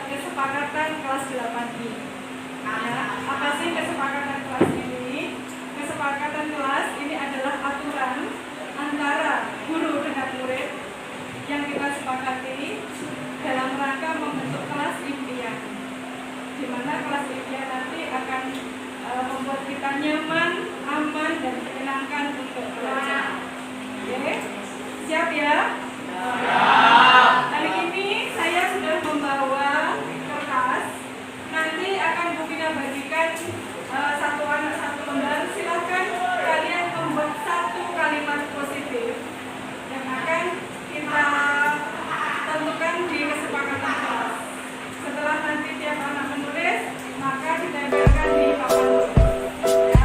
kesepakatan kelas 8I. Ya, apa sih kesepakatan kelas ini? Kesepakatan kelas ini adalah aturan antara guru dengan murid yang kita sepakati dalam rangka membentuk kelas impian, di mana kelas impian nanti akan membuat kita nyaman, aman, dan menyenangkan untuk belajar. Oke, siap ya? Hari ini saya sudah membawa kertas. Nanti akan Bu Vina bagikan satu anak satu lembar. Silakan kalian membuat satu kalimat positif yang akan kita tentukan di kesepakatan kelas. Setelah nanti tiap anak menulis, maka ditempelkan di papan tulis. Ya.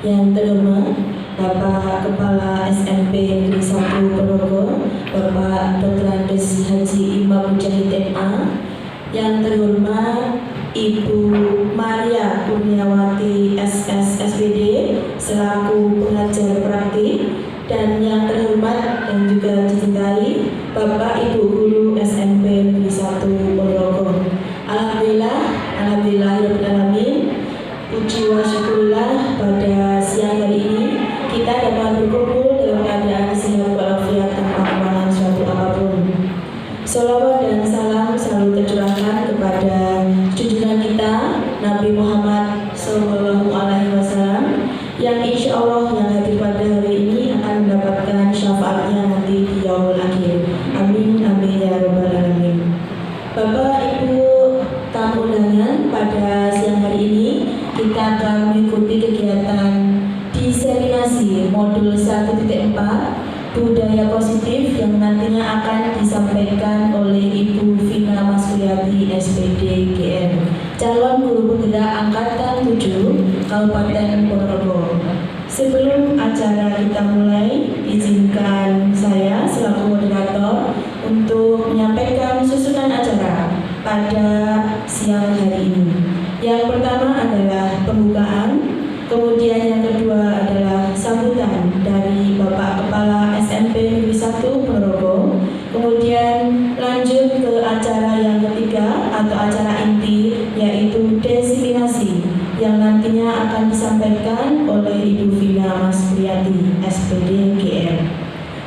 Yang terhormat Bapak Kepala SMP Negeri 1 Ponorogo, Bapak Dr. Andes Haji Imam Mujahid MA. Yang terhormat Ibu Maria Kurniawati SS SPD selaku pengajar praktik. Dan yang terhormat dan juga dicintai Bapak Ibu Guru SMP Negeri 1 Ponorogo. Alhamdulillahirrahmanirrahim. Puji wa syukurillah, pada siang hari ini kita dapat berkumpul dalam keadaan sehat walafiat tanpa kekurangan suatu apapun. Sholawat dan salam selalu tercurahkan kepada junjungan kita Nabi Muhammad SAW, yang insya Allah yang hadir pada hari ini akan mendapatkan syafaatnya nanti di yaumul akhir. Amin amin ya rabbal alamin. Bapak Ibu tamu undangan, pada siang hari ini kita akan mengikuti kegiatan diseminasi modul 1.4 budaya positif yang nantinya akan disampaikan oleh Ibu Vina Masuyati SPD GM, calon guru penggerak angkatan 7 Kabupaten Ponorogo. Sebelum acara kita mulai, izinkan saya selaku moderator untuk menyampaikan susunan acara pada siang hari ini. Yang pertama adalah pembukaan, kemudian yang kedua adalah sambutan dari Bapak Kepala SMP Negeri 1 Ponorogo, kemudian lanjut ke acara yang ketiga atau acara inti, yaitu desiminasi yang nantinya akan disampaikan oleh Ibu Vina Masuyati SPD GM.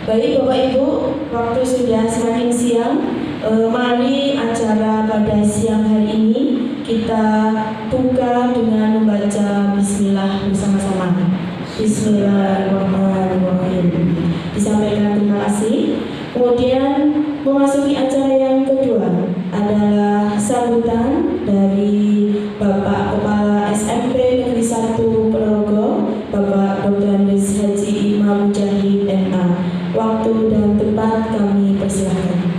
Baik Bapak Ibu, waktu sudah semakin siang. Mari acara pada siang hari ini kita buka dengan membaca Bismillah bersama-sama. Bismillahirrahmanirrahim. Disampaikan terima kasih. Kemudian memasuki acara yang kedua adalah sambutan dari Bapak Kepala SMP Negeri 1 Ponorogo, Bapak Dr. Andes Haji Imam Mujahid MA. Waktu dan tempat kami persilahkan.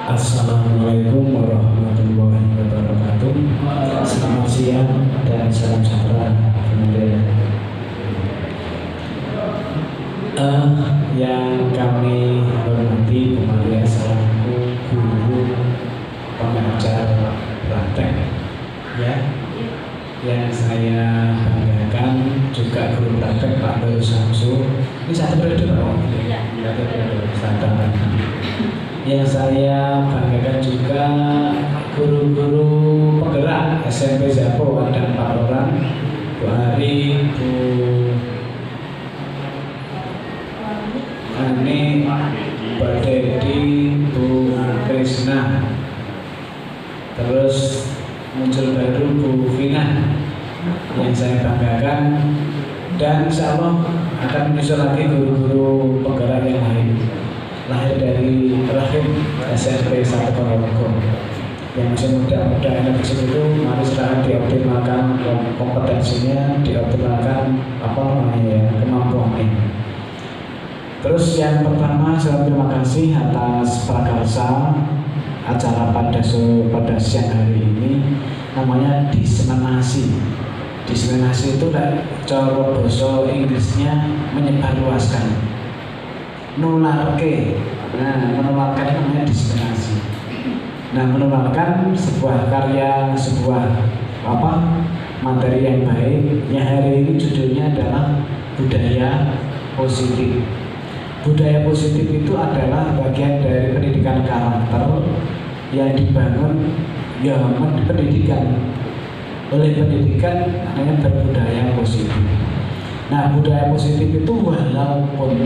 Assalamualaikum warahmatullahi wabarakatuh. Selamat siang dan salam sejahtera. Yang kami hormati Bu Maria selaku guru pengajar praktek, ya. Yang saya banggakan juga guru praktek Pak Baru Samsu. Ini satu periode Pak. Satu periode. Yang saya banggakan juga guru-guru penggerak SMP Zapo, ada 4 orang, Bu Hari, Bu Ani, Mbak Dedi, Bu Krisna, terus muncul baru Bu Vina yang saya banggakan, dan insya Allah akan menyusul lagi guru-guru penggerak yang lain lahir dari rahim SMP 1 Ponorogo. Yang masih muda-muda energi itu mari silahkan dioptimalkan kompetensinya, dioptimalkan kemampuannya. Terus yang pertama saya terima kasih atas prakarsa acara pada siang hari ini, namanya diseminasi. Diseminasi itu cara bahasa Inggrisnya menyebarluaskan, nularke. Nah, menularkan namanya diseminasi. Nah, menularkan sebuah karya, sebuah materi yang baik. Yang hari ini judulnya adalah budaya positif. Budaya positif itu adalah bagian dari pendidikan karakter yang dibangun pendidikan. Oleh pendidikan namanya berbudaya positif. Nah, budaya positif itu walaupun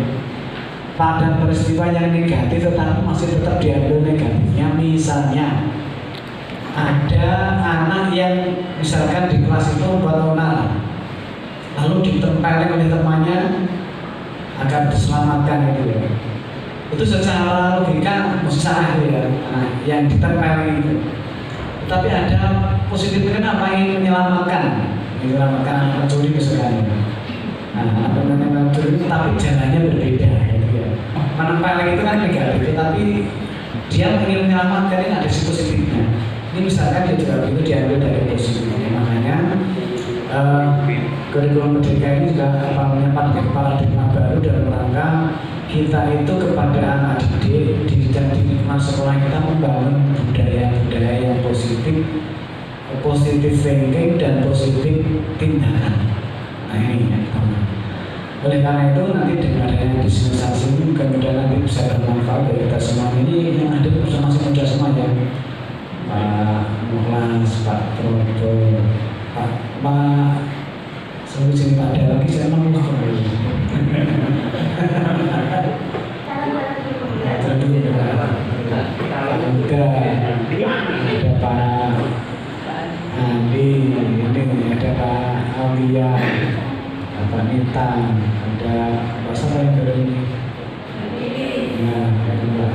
pada peristiwa yang negatif tetapi masih tetap diambil negatifnya. Misalnya ada anak yang misalkan di kelas itu membuat onar, lalu ditempelin oleh temannya agar diselamatkan itu ya. Itu secara logika mesti salah itu ya. Nah, yang ditempelin itu. Tapi ada positifnya, apa yang menyelamatkan anak pencuri misalkan. Nah, anak pencuri tapi jalannya berbeda. Menempel itu kan negatif, tapi Dia ingin menyelamatkan, ini ada sisi positifnya. Ini misalkan dia juga itu diambil dari positifnya, makanya kurikulum merdeka ini juga menempatkan paradigma baru dalam rangka kita itu kepada anak didik di lingkungan sekolah kita membangun budaya-budaya yang positif thinking dan positif tindakan. Nah ini yang pertama. Oleh karena itu nanti dengan adanya diskusi ini kemudian nanti bisa bermanfaat bagi kita semua. Ini yang hadir masih muda semua ya, Pak Muhlas, Pak Proto, Pak sebelum sini Pak ada lagi saya mau ada Pak Andi, ini ada Pak Aulia, Pak Nita, ada Pak siapa yang baru ini? Nah, ada Mbak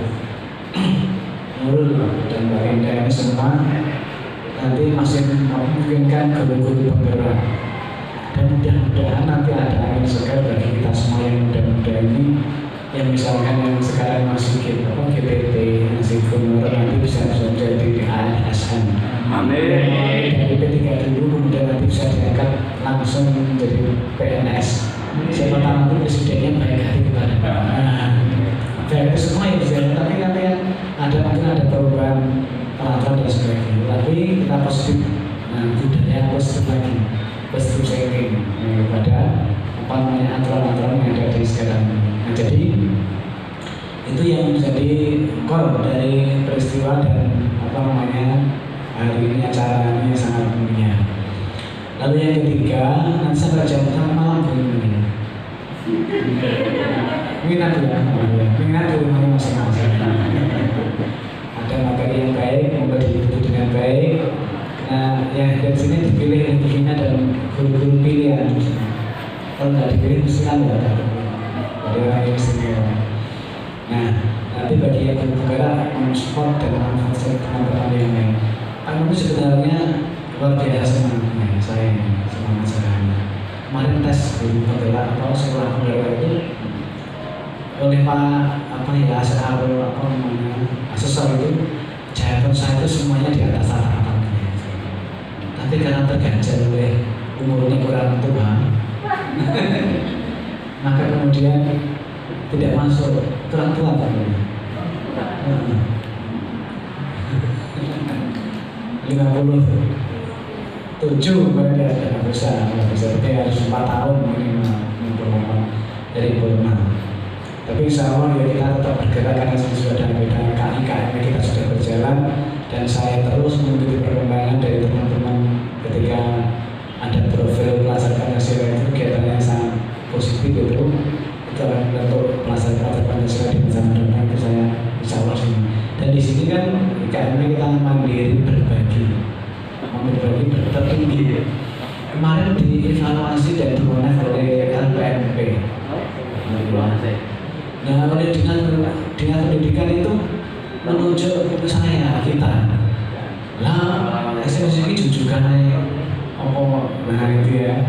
Nurul dan Mbak Indah, ini semua nanti masih memungkinkan guru-guru penggerak. Dan mudah-mudahan nanti ada angin segar bagi kita semua yang muda-muda ini, yang misalkan yang sekarang masih GPT, masih gubernur, nanti bisa menjadi ASN. Amin. Dari P3 dulu kemudian nanti bisa diangkat langsung menjadi PNS. Siapa tahu nanti presidennya baik hati kepada baik semua yang bisa, tapi nanti mungkin ada perubahan peraturan dan sebagainya. Tapi kita positif, budaya positif lagi, positif thinking pada aturan-aturan yang ada di sekarang. Nah, jadi itu yang menjadi core dari peristiwa dan hari ini acara ini sangat mulia. Lalu yang ketiga, nanti sampai jam malam begini. Minat di rumahnya masing-masing. Ada materi yang baik, moga diikuti dengan baik. Nah, yang dari sini dipilih ilmunya dan guru-guru pilihan. Kalau nggak dipilih mesti kan ya, ada orang yang istimewa. Nah, nanti bagi yang bergerak mensupport dan memanfaatkan teman-teman yang lain. Ini sebenarnya luar biasa semangatnya saya, semangat saya. Kemarin tes guru penggerak atau sekolah penggerak itu oleh Pak asesor itu, jawaban saya itu semuanya di atas rata-rata. Tapi karena terganjal oleh umurnya kurang tua, maka kemudian tidak masuk, kurang tua kan? 57 berarti nggak bisa, tapi harus 4 tahun minimal dari Burma. Tapi insya Allah ya kita tetap bergerak karena sudah ada beda KIKM kita sudah berjalan, dan saya terus mengikuti perkembangan dari teman-teman ketika ada profil pelajar Pancasila itu kegiatannya sangat positif itu akan bentuk pelajar Pancasila di masa mendatang itu saya insya Allah sini. Dan di sini kan IKM kita mandiri berbagi tertinggi. Kemarin dievaluasi dan dimonef oleh LPMP. Nah, oleh dinas pendidikan itu menunjuk ke saya, kita. Lah, SMC ini jujukan nah itu ya.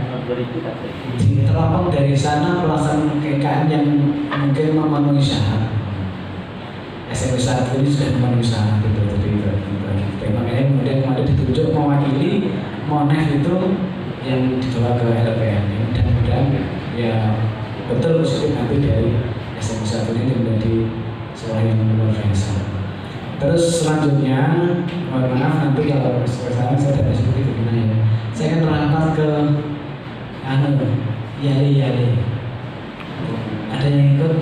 Terlapang dari sana pelaksanaan KKN yang mungkin memenuhi syarat. SMP 1 ini sudah memenuhi syarat itu. Makanya kemudian kemarin ditunjuk mewakili Monef itu yang dibawa ke LPM. Mudah-mudahan ya betul positif nanti dari SMP 1 ini menjadi seorang yang luar biasa. Terus selanjutnya, mohon maaf nanti kalau saya tidak seperti gimana ya. Saya akan terangkat ke Yali. Ada yang ikut?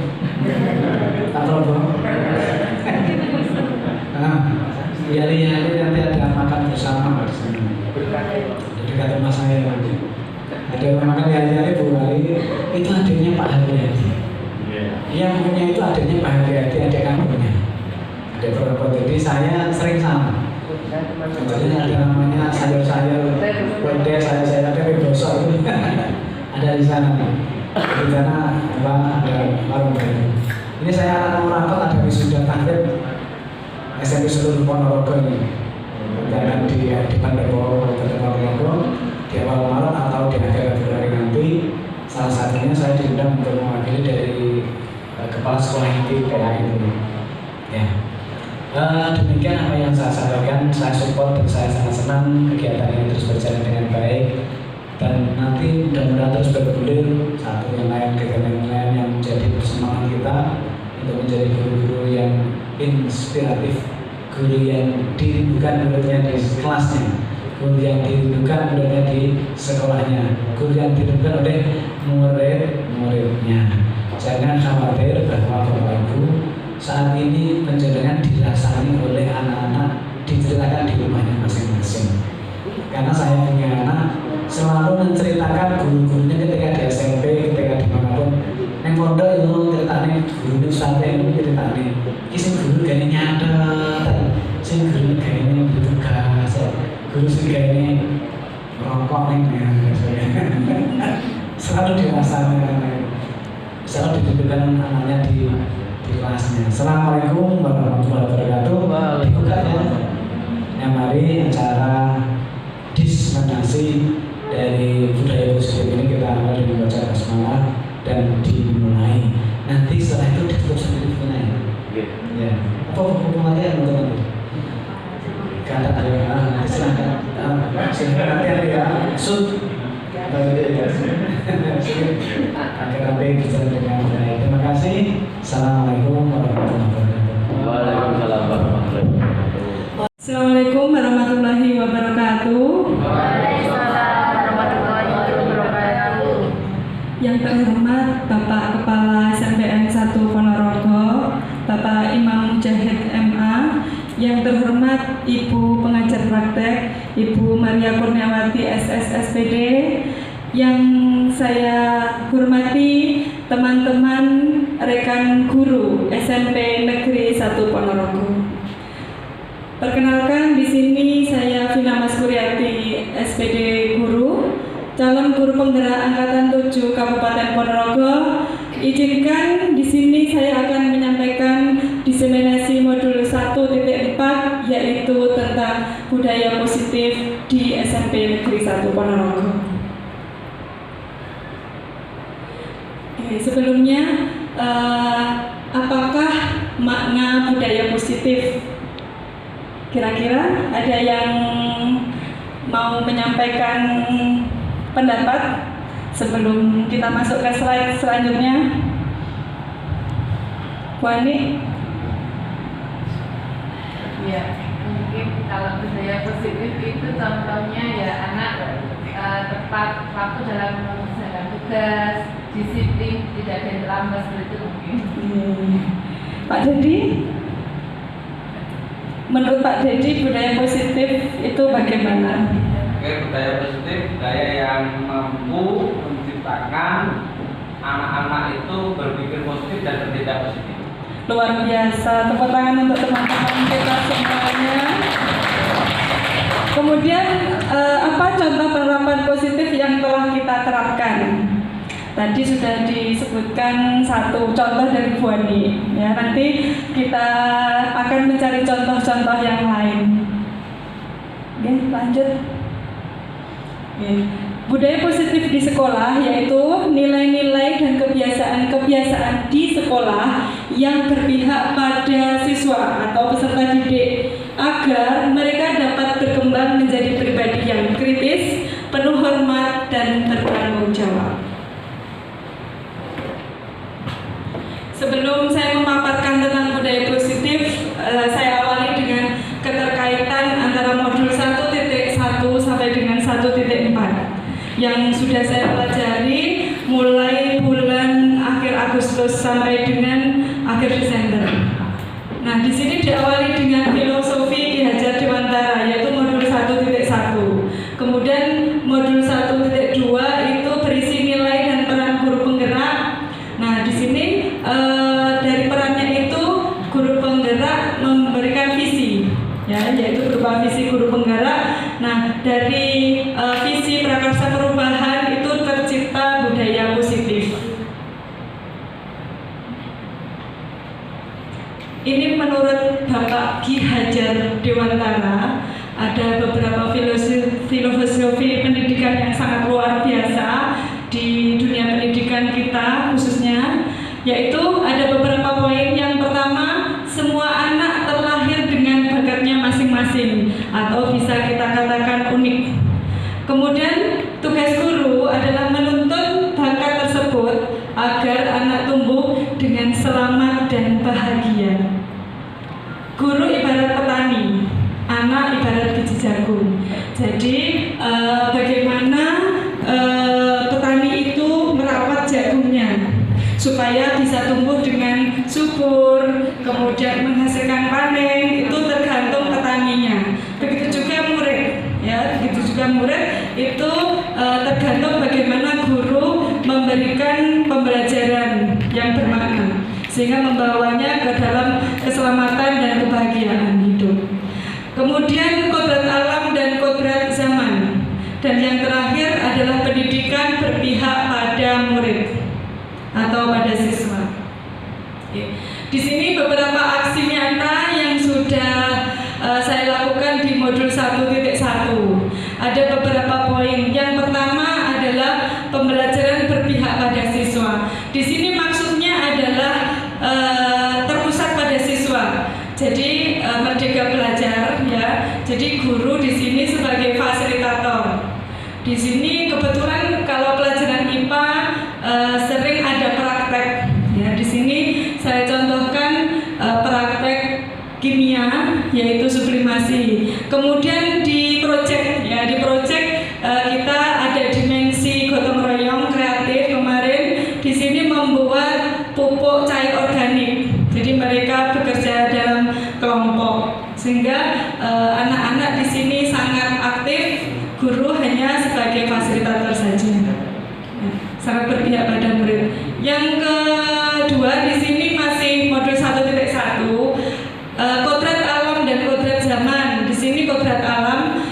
Atau belum? Yali nanti ada makan bersama di sini. Jadi kata mas saya nanti ada makan Yali Bu Wali, itu adiknya Pak Haryadi. Yang punya itu adiknya Pak Haryadi, adik kandungnya. Ada beberapa, jadi saya sering sama. Jadi ada namanya sayur-sayur, kode sayur-sayur ada bosok itu ada di sana. Di sana ada warung baru. Ini saya akan merangkul ada wisuda tahlil SMP seluruh Ponorogo ini. Jangan di Pandepo, Kabupaten Ponorogo di awal Maret atau di akhir Februari nanti. Salah satunya saya diundang untuk mewakili dari kepala sekolah inti PAI itu. Ya. Demikian apa yang saya sampaikan. Saya support dan saya sangat senang kegiatan ini terus berjalan dengan baik, dan nanti mudah-mudahan terus bergulir satu yang lain, kegiatan yang lain yang menjadi persemangat kita untuk menjadi guru-guru yang inspiratif, guru yang dirindukan muridnya di kelasnya, guru yang dirindukan muridnya di sekolahnya, guru yang dirindukan oleh murid-muridnya. Jangan khawatir bahwa Bapak Ibu saat ini penjenengan dirasani oleh anak-anak, diceritakan di rumahnya masing-masing. Karena saya punya anak selalu menceritakan guru-gurunya ketika di SMP, ketika dimanapun. Neng pondok itu ceritanya guru sampai itu ceritanya. Kisah guru gayanya nyatet, sing guru gayanya bertugas, guru sing gayanya merokok nih, selalu dirasakan, selalu ditunjukkan anaknya di kelasnya. Assalamualaikum warahmatullahi wabarakatuh. Dibuka ya. Yang mari acara diseminasi dari budaya positif ini kita awal dengan baca basmalah dan dimulai. Nanti setelah itu ditutup sendiri ya. Ya. Apa pematian teman-teman? Kata ada silakan. Silakan nanti ada ya. Sud. Agar nanti berjalan dengan baik. Terima kasih. Assalamualaikum warahmatullahi wabarakatuh. Waalaikumsalam warahmatullahi wabarakatuh. Assalamualaikum warahmatullahi wabarakatuh. Waalaikumsalam warahmatullahi wabarakatuh. Yang terhormat Bapak Kepala SMPN 1 Ponorogo, Bapak Imam Mujahid MA, yang terhormat Ibu Pengajar Praktek, Ibu Maria Kurniawati SS SPD, yang saya hormati teman-teman rekan guru SMP Negeri 1 Ponorogo. Perkenalkan, di sini saya Vina Maskuryati, SPD Guru, calon guru penggerak angkatan 7 Kabupaten Ponorogo. Izinkan di sini saya akan menyampaikan diseminasi modul 1.4, yaitu tentang budaya positif di SMP Negeri 1 Ponorogo. Oke, sebelumnya apakah makna budaya positif? Kira-kira ada yang mau menyampaikan pendapat sebelum kita masuk ke slide selanjutnya? Bu Ani? Ya, mungkin kalau budaya positif itu contohnya ya anak tepat waktu dalam mengerjakan tugas, disiplin, tidak ada yang terlambat, seperti itu mungkin. Pak Dedi? Menurut Pak Dedi, budaya positif itu bagaimana? Oke, budaya positif, budaya yang mampu menciptakan anak-anak itu berpikir positif dan bertindak positif. Luar biasa, tepuk tangan untuk teman-teman kita semuanya. Kemudian apa contoh penerapan positif yang telah kita terapkan? Tadi sudah disebutkan satu contoh dari Bu Ani. Ya, nanti kita akan mencari contoh-contoh yang lain. Oke, lanjut. Oke. Budaya positif di sekolah yaitu nilai-nilai dan kebiasaan-kebiasaan di sekolah yang berpihak pada siswa atau peserta didik agar mereka dapat berkembang menjadi pribadi yang kritis, penuh hormat, dan bertanggung jawab. Sebelum saya memaparkan tentang budaya positif, saya awali dengan keterkaitan antara modul 1.1 sampai dengan 1.4 yang sudah saya pelajari mulai bulan akhir Agustus sampai dengan akhir Desember. Nah, di sini diawali dengan filosofi Ki Hajar Dewantara, yaitu modul 1.1. Kemudian modul 1.2 itu berisi nilai dan peran guru penggerak. Nah, di sini dari perannya itu guru penggerak memberikan visi, ya, yaitu berupa visi guru penggerak. Nah, dari visi prakarsa perubahan itu tercipta budaya positif. Ini menurut Bapak Ki Hajar Dewantara, ada beberapa filosofi pendidikan yang sangat luar biasa di dunia pendidikan kita khususnya, yaitu ada beberapa poin. Yang pertama, semua anak terlahir bahagia. Guru ibarat petani, anak ibarat biji jagung. Jadi bagaimana petani itu merawat jagungnya supaya bisa tumbuh dengan subur, kemudian menghasilkan panen, itu tergantung petaninya. Begitu juga murid, ya, begitu juga murid itu tergantung bagaimana guru memberikan pembelajaran yang bermakna sehingga membawanya ke dalam keselamatan dan kebahagiaan hidup. Kemudian kodrat alam dan kodrat zaman. Dan yang terakhir adalah pendidikan berpihak pada murid atau pada siswa. Di sini beberapa aksi nyata yang sudah saya lakukan di modul 1.1. Ada beberapa poin. Yang pertama adalah pembelajaran berpihak pada siswa. Di sini maksudnya adalah terpusat pada siswa. Jadi merdeka belajar, ya. Jadi guru di sini sebagai fasilitator. Di sini kebetulan kalau pelajaran IPA sering ada praktek. Ya, di sini saya contohkan praktek kimia, yaitu sublimasi. Kemudian di proyek, ya, di proyek kita ada dimensi gotong royong kreatif kemarin. Di sini membuat pupuk cair organik. Jadi mereka bekerja dalam kelompok, sehingga anak-anak di sini sangat aktif. Guru hanya sebagai fasilitator saja, sangat berpihak pada murid. Yang kedua di sini masih modul 1.1, kodrat alam dan kodrat zaman. Di sini kodrat alam,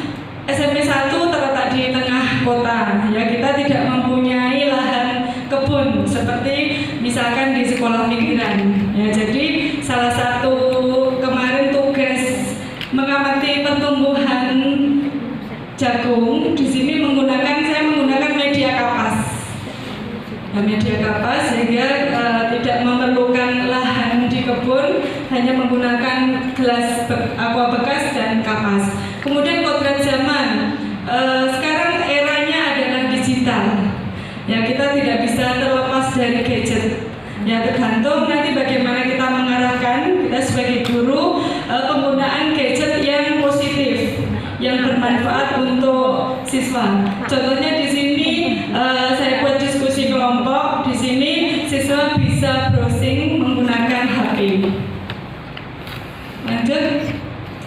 SMP 1 terletak di tengah kota. Ya, kita tidak mempunyai lahan kebun seperti misalkan di sekolah pinggiran. Ya, jadi salah satu kemarin tugas mengamati pertumbuhan jagung di sini saya menggunakan media kapas. Nah, media kapas sehingga tidak memerlukan lahan di kebun, hanya menggunakan gelas aqua bekas dan kapas. Kemudian kodrat zaman, sekarang eranya adalah digital. Ya, kita tidak bisa terlepas dari gadget. Ya, tergantung nanti bagaimana kita mengarahkan kita sebagai guru penggunaan gadget yang positif, yang bermanfaat untuk siswa. Contohnya di sini saya buat diskusi kelompok. Di sini siswa bisa browsing menggunakan HP. Lanjut,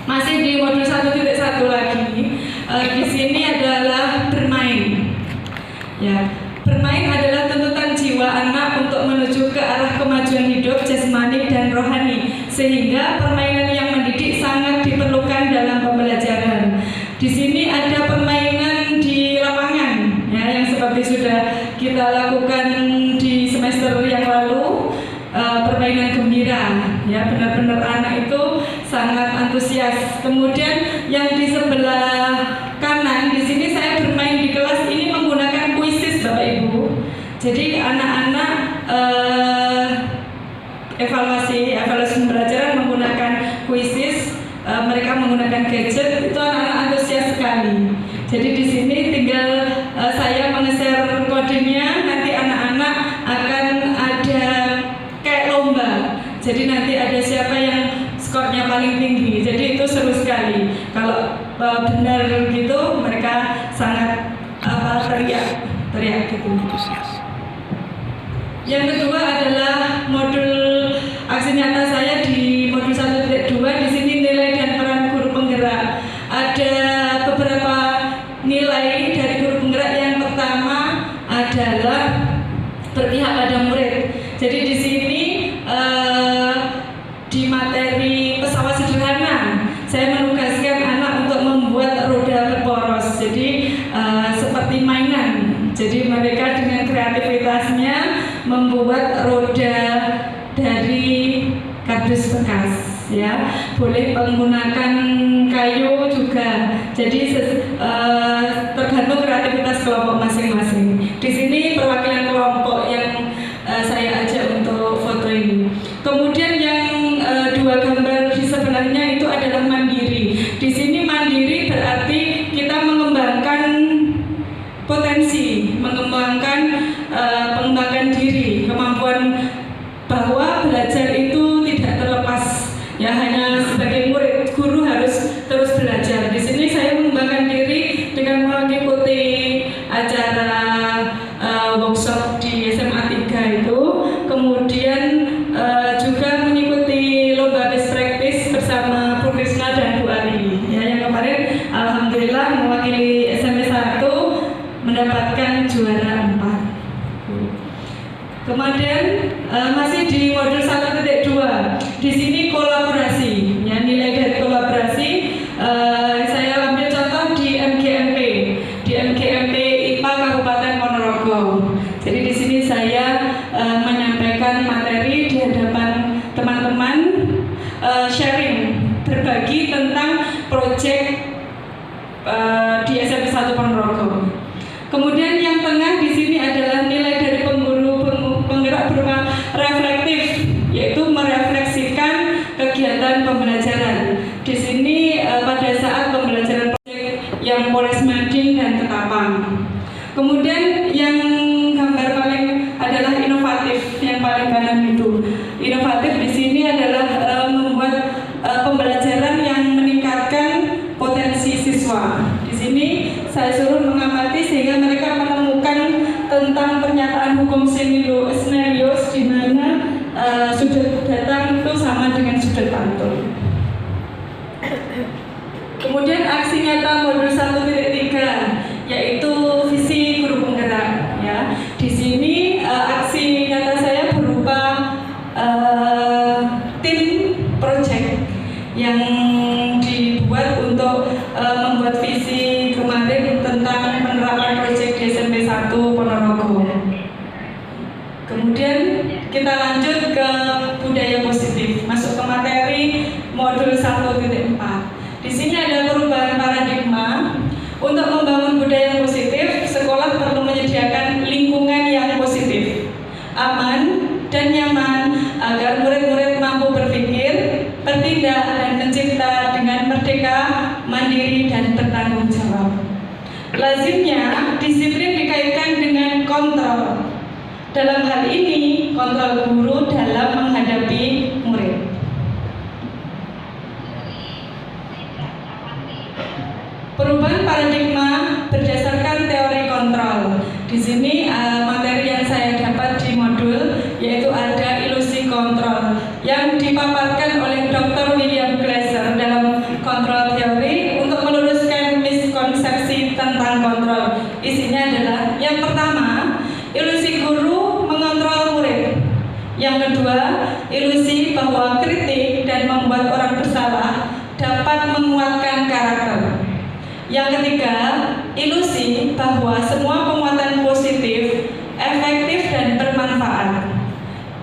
masih di modul 1.1 lagi. Di sini adalah bermain. Ya, bermain adalah tuntutan jiwa anak untuk menuju ke arah kemajuan hidup jasmani dan rohani, sehingga permainan yang mendidik sangat diperlukan dalam pembelajaran. Di sini ada permainan di lapangan, ya, yang seperti sudah kita lakukan di semester yang lalu, permainan gembira, ya, benar-benar anak itu sangat antusias. Kemudian yang di sebelah kanan, di sini saya bermain di kelas ini menggunakan kuisis, Bapak Ibu. Jadi anak-anak evaluasi pembelajaran menggunakan kuisis. Mereka menggunakan gadget, itu anak-anak antusias sekali. Jadi di sini tinggal saya meng-share kodenya, nanti anak-anak akan ada kayak lomba. Jadi nanti ada siapa yang skornya paling tinggi. Jadi itu seru sekali. Kalau benar gitu, mereka sangat teriak gitu. Yang kedua adalah modul aksi nyata saya di modul 1.2. Di sini nilai dan peran guru penggerak. Ada beberapa nilai dari guru penggerak. Yang pertama adalah berpihak pada murid. Jadi di sini di materi pesawat sederhana, saya menugaskan anak untuk membuat roda berporos. Jadi seperti mainan. Jadi mereka dengan kreativitasnya membuat roda dari kardus bekas, ya, boleh menggunakan kayu juga. Jadi tergantung kreativitas kelompok masing-masing. Di sini perwakilan kelompok yang saya ajak untuk foto ini. Kemudian yang dua gambar di sebelahnya itu adalah mandiri. Di sini mandiri berarti kita mengembangkan potensi, mengembangkan pengembangan diri, kemampuan bahwa belajar itu tidak terlepas pengalaman sharing, berbagi tentang proyek di SMP 1 Ponorogo. Kemudian yang tengah di sini adalah nilai dari penggerak berupa reflektif, yaitu merefleksikan kegiatan pembelajaran. Di sini pada saat pembelajaran proyek yang Polres Mading dan Ketapang. Kemudian yang gambar paling adalah inovatif, yang paling kanan itu. Inovatif di sini adalah membuat pembelajaran yang meningkatkan potensi siswa. Di sini saya suruh mengamati sehingga mereka menemukan tentang pernyataan hukum scenarios di mana sudut datang itu sama dengan sudut pantul. Kemudian aksi nyata modul 1.3 yaitu visi guru penggerak ya. Di sini aksi nyata saya berupa tim project yang dibuat untuk membuat visi kemarin tentang penerapan proyek di SMP 1 Ponorogo. Kemudian kita lanjut ke budaya positif, masuk ke materi modul 1.4. Di sini ada perubahan paradigma. Untuk membangun budaya yang positif, sekolah perlu menyediakan lingkungan yang positif, aman dan nyaman agar murid-murid mampu berpikir, bertindak dan mencipta dengan merdeka, mandiri dan bertanggung jawab. Lazimnya disiplin dikaitkan dengan kontrol. Dalam hal ini, kontrol guru dalam menghadapi murid. Perubahan paradigma berdasarkan teori kontrol. Di sini materi yang saya dapat di modul yaitu ada ilusi kontrol yang dipaparkan oleh Dr. William Glasser dalam kontrol teori untuk meluruskan miskonsepsi tentang kontrol. Isinya adalah yang pertama, ilusi guru mengontrol murid. Yang kedua, ilusi bahwa kritik dan membuat orang bersalah dapat menguatkan karakter. Yang ketiga, ilusi bahwa semua penguatan positif, efektif dan bermanfaat.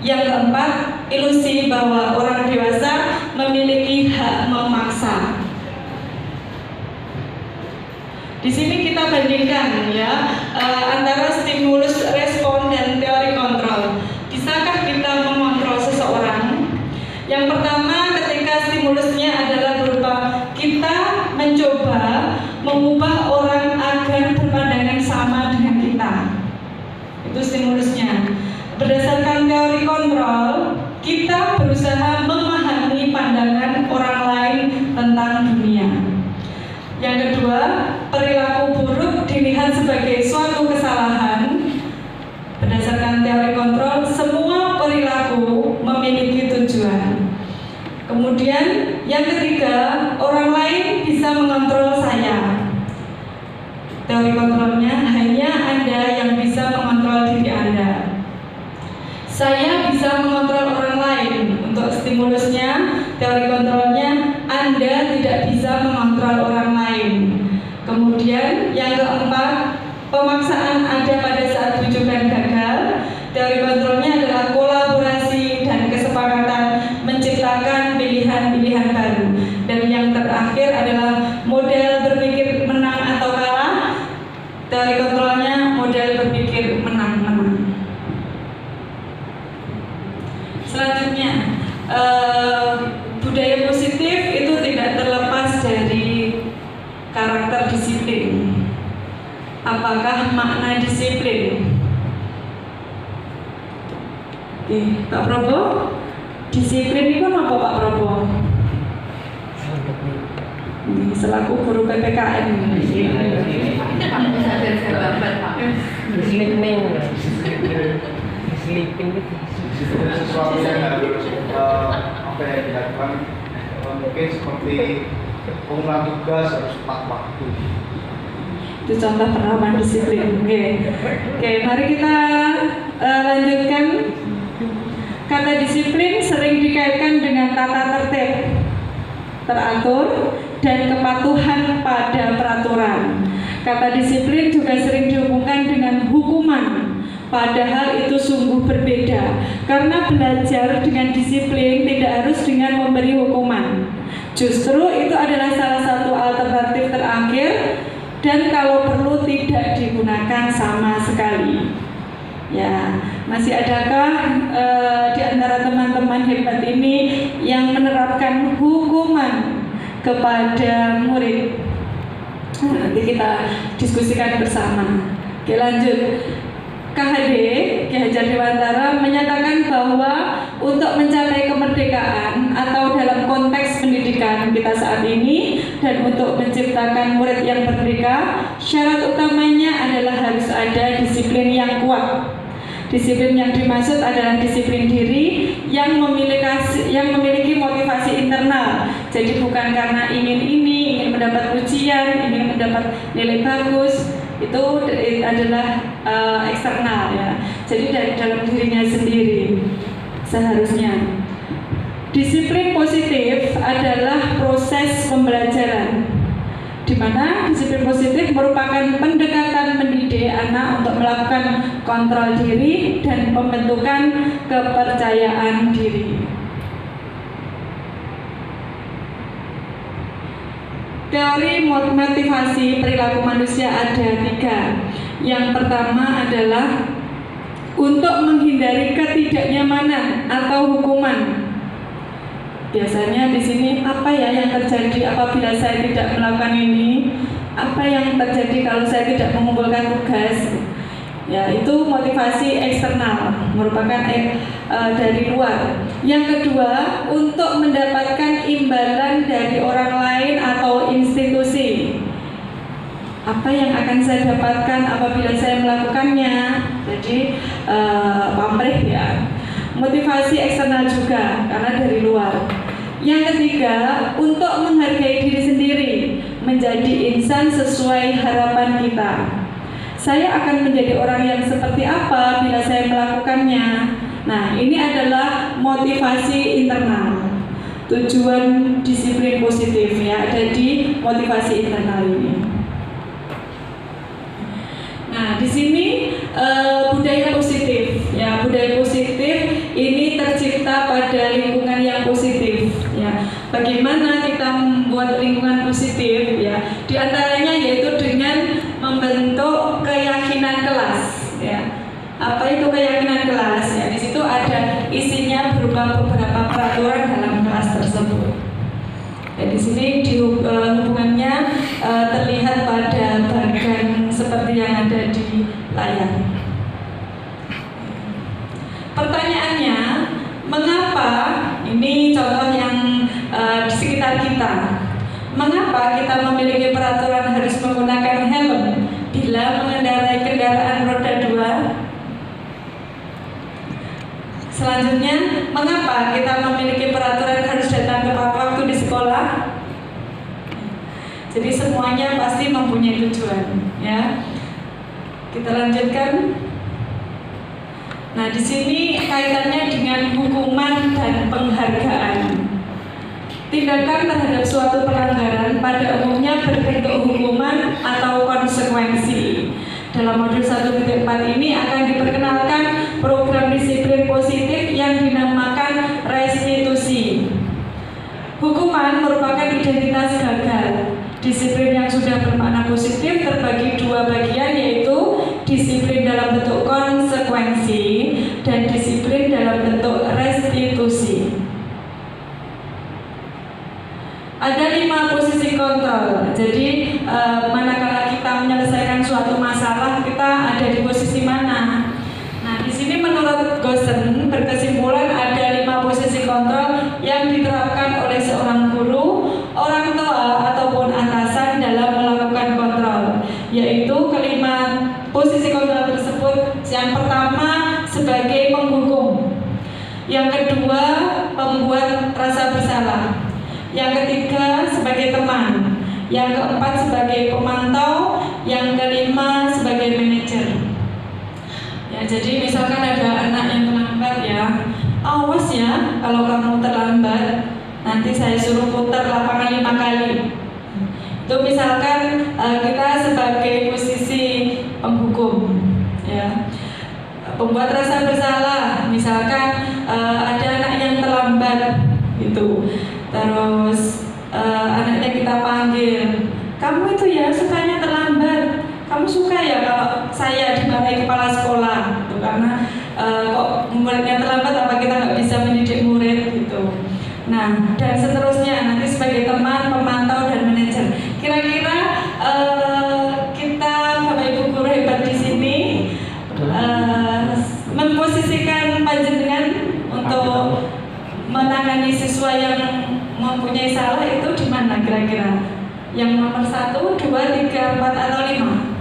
Yang keempat, ilusi bahwa orang dewasa memiliki hak memaksa. Di sini kita bandingkan ya antara stimulus respon dan teori kontrol. Bisakah kita mengontrol seseorang? Yang pertama, ketika stimulusnya adalah berupa kita mencoba mengubah orang agar berpandangan sama dengan kita. Itu stimulusnya. Berdasarkan teori kontrol, kita berusaha memahami pandangan orang lain tentang dunia. Yang kedua, perilaku buruk dilihat sebagai suatu kesalahan. Berdasarkan teori kontrol, semua perilaku memiliki tujuan. Kemudian yang ketiga, orang lain bisa mengontrol saya. Teori kontrolnya hanya Anda yang bisa mengontrol diri Anda. Saya bisa mengontrol orang lain. Untuk stimulusnya, teori kontrolnya Anda tidak bisa mengontrol orang lain. Kemudian yang keempat, pemaksaan ada pada saat rujukan gagal. Teori kontrolnya adalah kolaborasi dan kesepakatan menciptakan pilihan-pilihan baru. Dan yang terakhir adalah model berpikir menang atau kalah. Teori kontrolnya model berpikir menang-menang. Selanjutnya, budaya positif itu tidak terlepas dari karakter disiplin. Apakah makna disiplin? Oke, Pak Probo, disiplin itu apa Pak Probo? Ini selaku guru PPKN. Sleeping itu sesuatu yang harus apa yang dilakukan mungkin seperti pengulangan tugas harus tepat waktu. Itu contoh penerapan disiplin. Oke, mari kita lanjutkan. Kata disiplin sering dikaitkan dengan tata tertib, teratur, dan kepatuhan pada peraturan. Kata disiplin juga sering dihubungkan dengan hukuman, Padahal itu sungguh berbeda, karena belajar dengan disiplin tidak harus dengan memberi hukuman. Justru itu adalah salah satu alternatif terakhir, dan kalau perlu tidak digunakan sama sekali. Ya, masih adakah di antara teman-teman hebat ini yang menerapkan hukuman kepada murid? Nanti kita diskusikan bersama. Oke, lanjut. KHD, Ki Hajar Dewantara menyatakan bahwa untuk mencapai kemerdekaan atau dalam konteks pendidikan kita saat ini dan untuk menciptakan murid yang merdeka, syarat utamanya adalah harus ada disiplin yang kuat. Disiplin yang dimaksud adalah disiplin diri yang memiliki motivasi internal. Jadi bukan karena ingin mendapat pujian, ingin mendapat nilai bagus, itu adalah eksternal ya. Jadi dari dalam dirinya sendiri seharusnya. Disiplin positif adalah proses pembelajaran, di mana disiplin positif merupakan pendekatan mendidik anak untuk melakukan kontrol diri dan pembentukan kepercayaan diri. Teori motivasi perilaku manusia ada 3. Yang pertama adalah untuk menghindari ketidaknyamanan atau hukuman. Biasanya di sini apa ya yang terjadi apabila saya tidak melakukan ini? Apa yang terjadi kalau saya tidak mengumpulkan tugas? Ya, itu motivasi eksternal, merupakan dari luar. Yang kedua, untuk mendapatkan imbalan dari orang lain atau institusi. Apa yang akan saya dapatkan apabila saya melakukannya? Jadi pamrih ya. Motivasi eksternal juga karena dari luar. Yang ketiga, untuk menghargai diri sendiri, menjadi insan sesuai harapan kita. Saya akan menjadi orang yang seperti apa bila saya melakukannya. Nah, ini adalah motivasi internal. Tujuan disiplin positif ya ada di motivasi internal ini. Nah, di sini budaya positif ya. Budaya positif ini tercipta pada lingkungan yang positif ya. Bagaimana kita membuat lingkungan positif ya? Di antaranya yaitu dengan membentuk keyakinan kelas ya. Apa itu keyakinan kelas ya? Di situ ada isinya berupa beberapa peraturan dalam kelas tersebut. Ya, di sini hubungannya terlihat pada bagian seperti yang ada di layar. Pertanyaannya, mengapa ini contoh yang di sekitar kita? Mengapa kita memiliki peraturan harus menggunakan helm bila mengendarai kendaraan roda 2? Selanjutnya, mengapa kita memiliki peraturan harus datang tepat waktu di sekolah? Jadi semuanya pasti mempunyai tujuan, ya. Kita lanjutkan. Nah, di sini kaitannya dengan hukuman dan penghargaan. Tindakan terhadap suatu pelanggaran pada umumnya berbentuk hukuman atau konsekuensi. Dalam modul 1.4 ini akan diperkenalkan program disiplin positif yang dinamakan restitusi. Hukuman merupakan identitas gagal. Disiplin yang sudah bermakna positif terbagi 2 bagian, yaitu disiplin dalam bentuk konsekuensi dan disiplin dalam bentuk restitusi. Ada 5 posisi kontrol. Jadi manakala kita menyelesaikan suatu masalah, kita ada di posisi mana? Nah, di sini menurut Gosen berkesimpulan ada 5 posisi kontrol yang diterapkan oleh seorang guru, orang tua ataupun atasan dalam melakukan kontrol. Yaitu kelima posisi kontrol tersebut. Yang pertama sebagai penghukum, yang kedua pembuat rasa bersalah, yang ketiga sebagai teman, yang keempat sebagai pemantau, yang kelima sebagai manajer. Ya, jadi misalkan ada anak yang terlambat ya, awas ya kalau kamu terlambat, nanti saya suruh putar lapangan 5 kali. Itu misalkan kita sebagai posisi penghukum ya. pembuat rasa bersalah, misalkan ada anak yang terlambat gitu, terus anaknya kita panggil, kamu itu ya sukanya terlambat, kamu suka ya kalau saya dimarahi kepala sekolah gitu, karena kok muridnya terlambat, apa kita nggak bisa mendidik murid gitu. Nah, dan seterusnya nanti sebagai teman, pemantau dan manajer. Kira-kira kita Bapak Ibu guru hebat di sini memposisikan panjenengan untuk menangani siswa yang mempunyai salah itu di mana kira-kira? Yang nomor 1, 2, 3, 4 atau 5?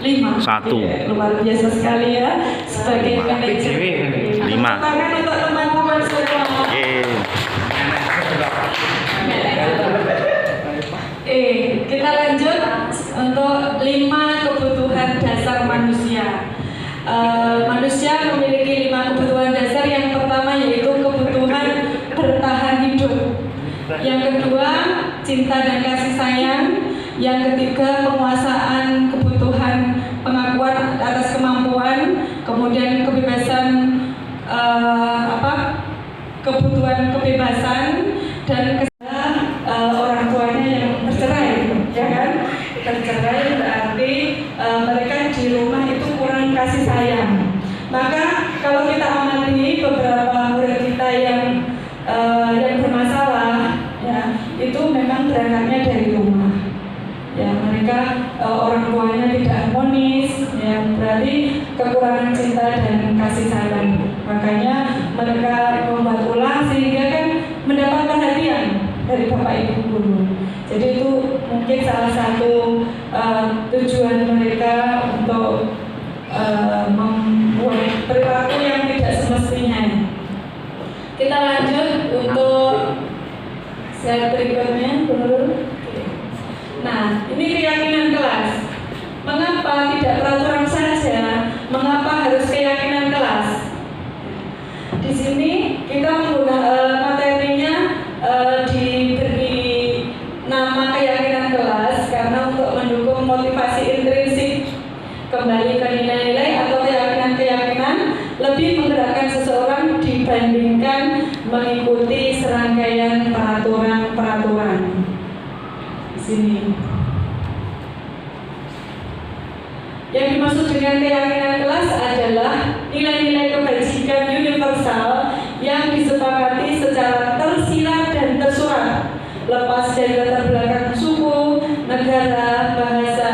5. 1. Luar biasa sekali ya sebagai manajer. 5. Tangan untuk teman-teman semua. Kita lanjut untuk 5 kebutuhan dasar manusia. Manusia memiliki 5 kebutuhan dasar. Yang pertama yaitu kebutuhan bertahan hidup. Yang kedua, cinta dan kasih sayang. Yang ketiga, penguasaan kebutuhan pengakuan atas kemampuan. Kemudian kebebasan, kebutuhan kebebasan dan orang tuanya yang tercerai, ya kan? Tercerai berarti mereka di rumah itu kurang kasih sayang. Maka kalau kita amati beberapa murid kita yang bermasalah, ya itu memang berangkatnya dari rumah. Ya mereka orang tuanya tidak harmonis, ya berarti kekurangan cinta dan kasih sayang. Makanya mereka membuat ulah sehingga kan mendapat perhatian dari Bapak Ibu guru. Jadi itu mungkin salah satu tujuan mereka untuk membuat perilaku yang tidak semestinya. Kita lanjut untuk slide berikutnya, guru. Nah, ini keyakinan kelas. Mengapa tidak peraturan saja? Mengapa harus keyakinan kelas? Di sini kita menggunakan materinya diberi nama keyakinan kelas karena untuk mendukung motivasi intrinsik, kembali ke nilai-nilai atau keyakinan-keyakinan, lebih menggerakkan seseorang dibandingkan mengikuti serangkaian peraturan-peraturan. Sini. Yang dimaksud dengan keyakinan kelas adalah nilai-nilai kebajikan universal yang disepakati secara tersirat dan tersurat, lepas dari latar belakang suku, negara, bahasa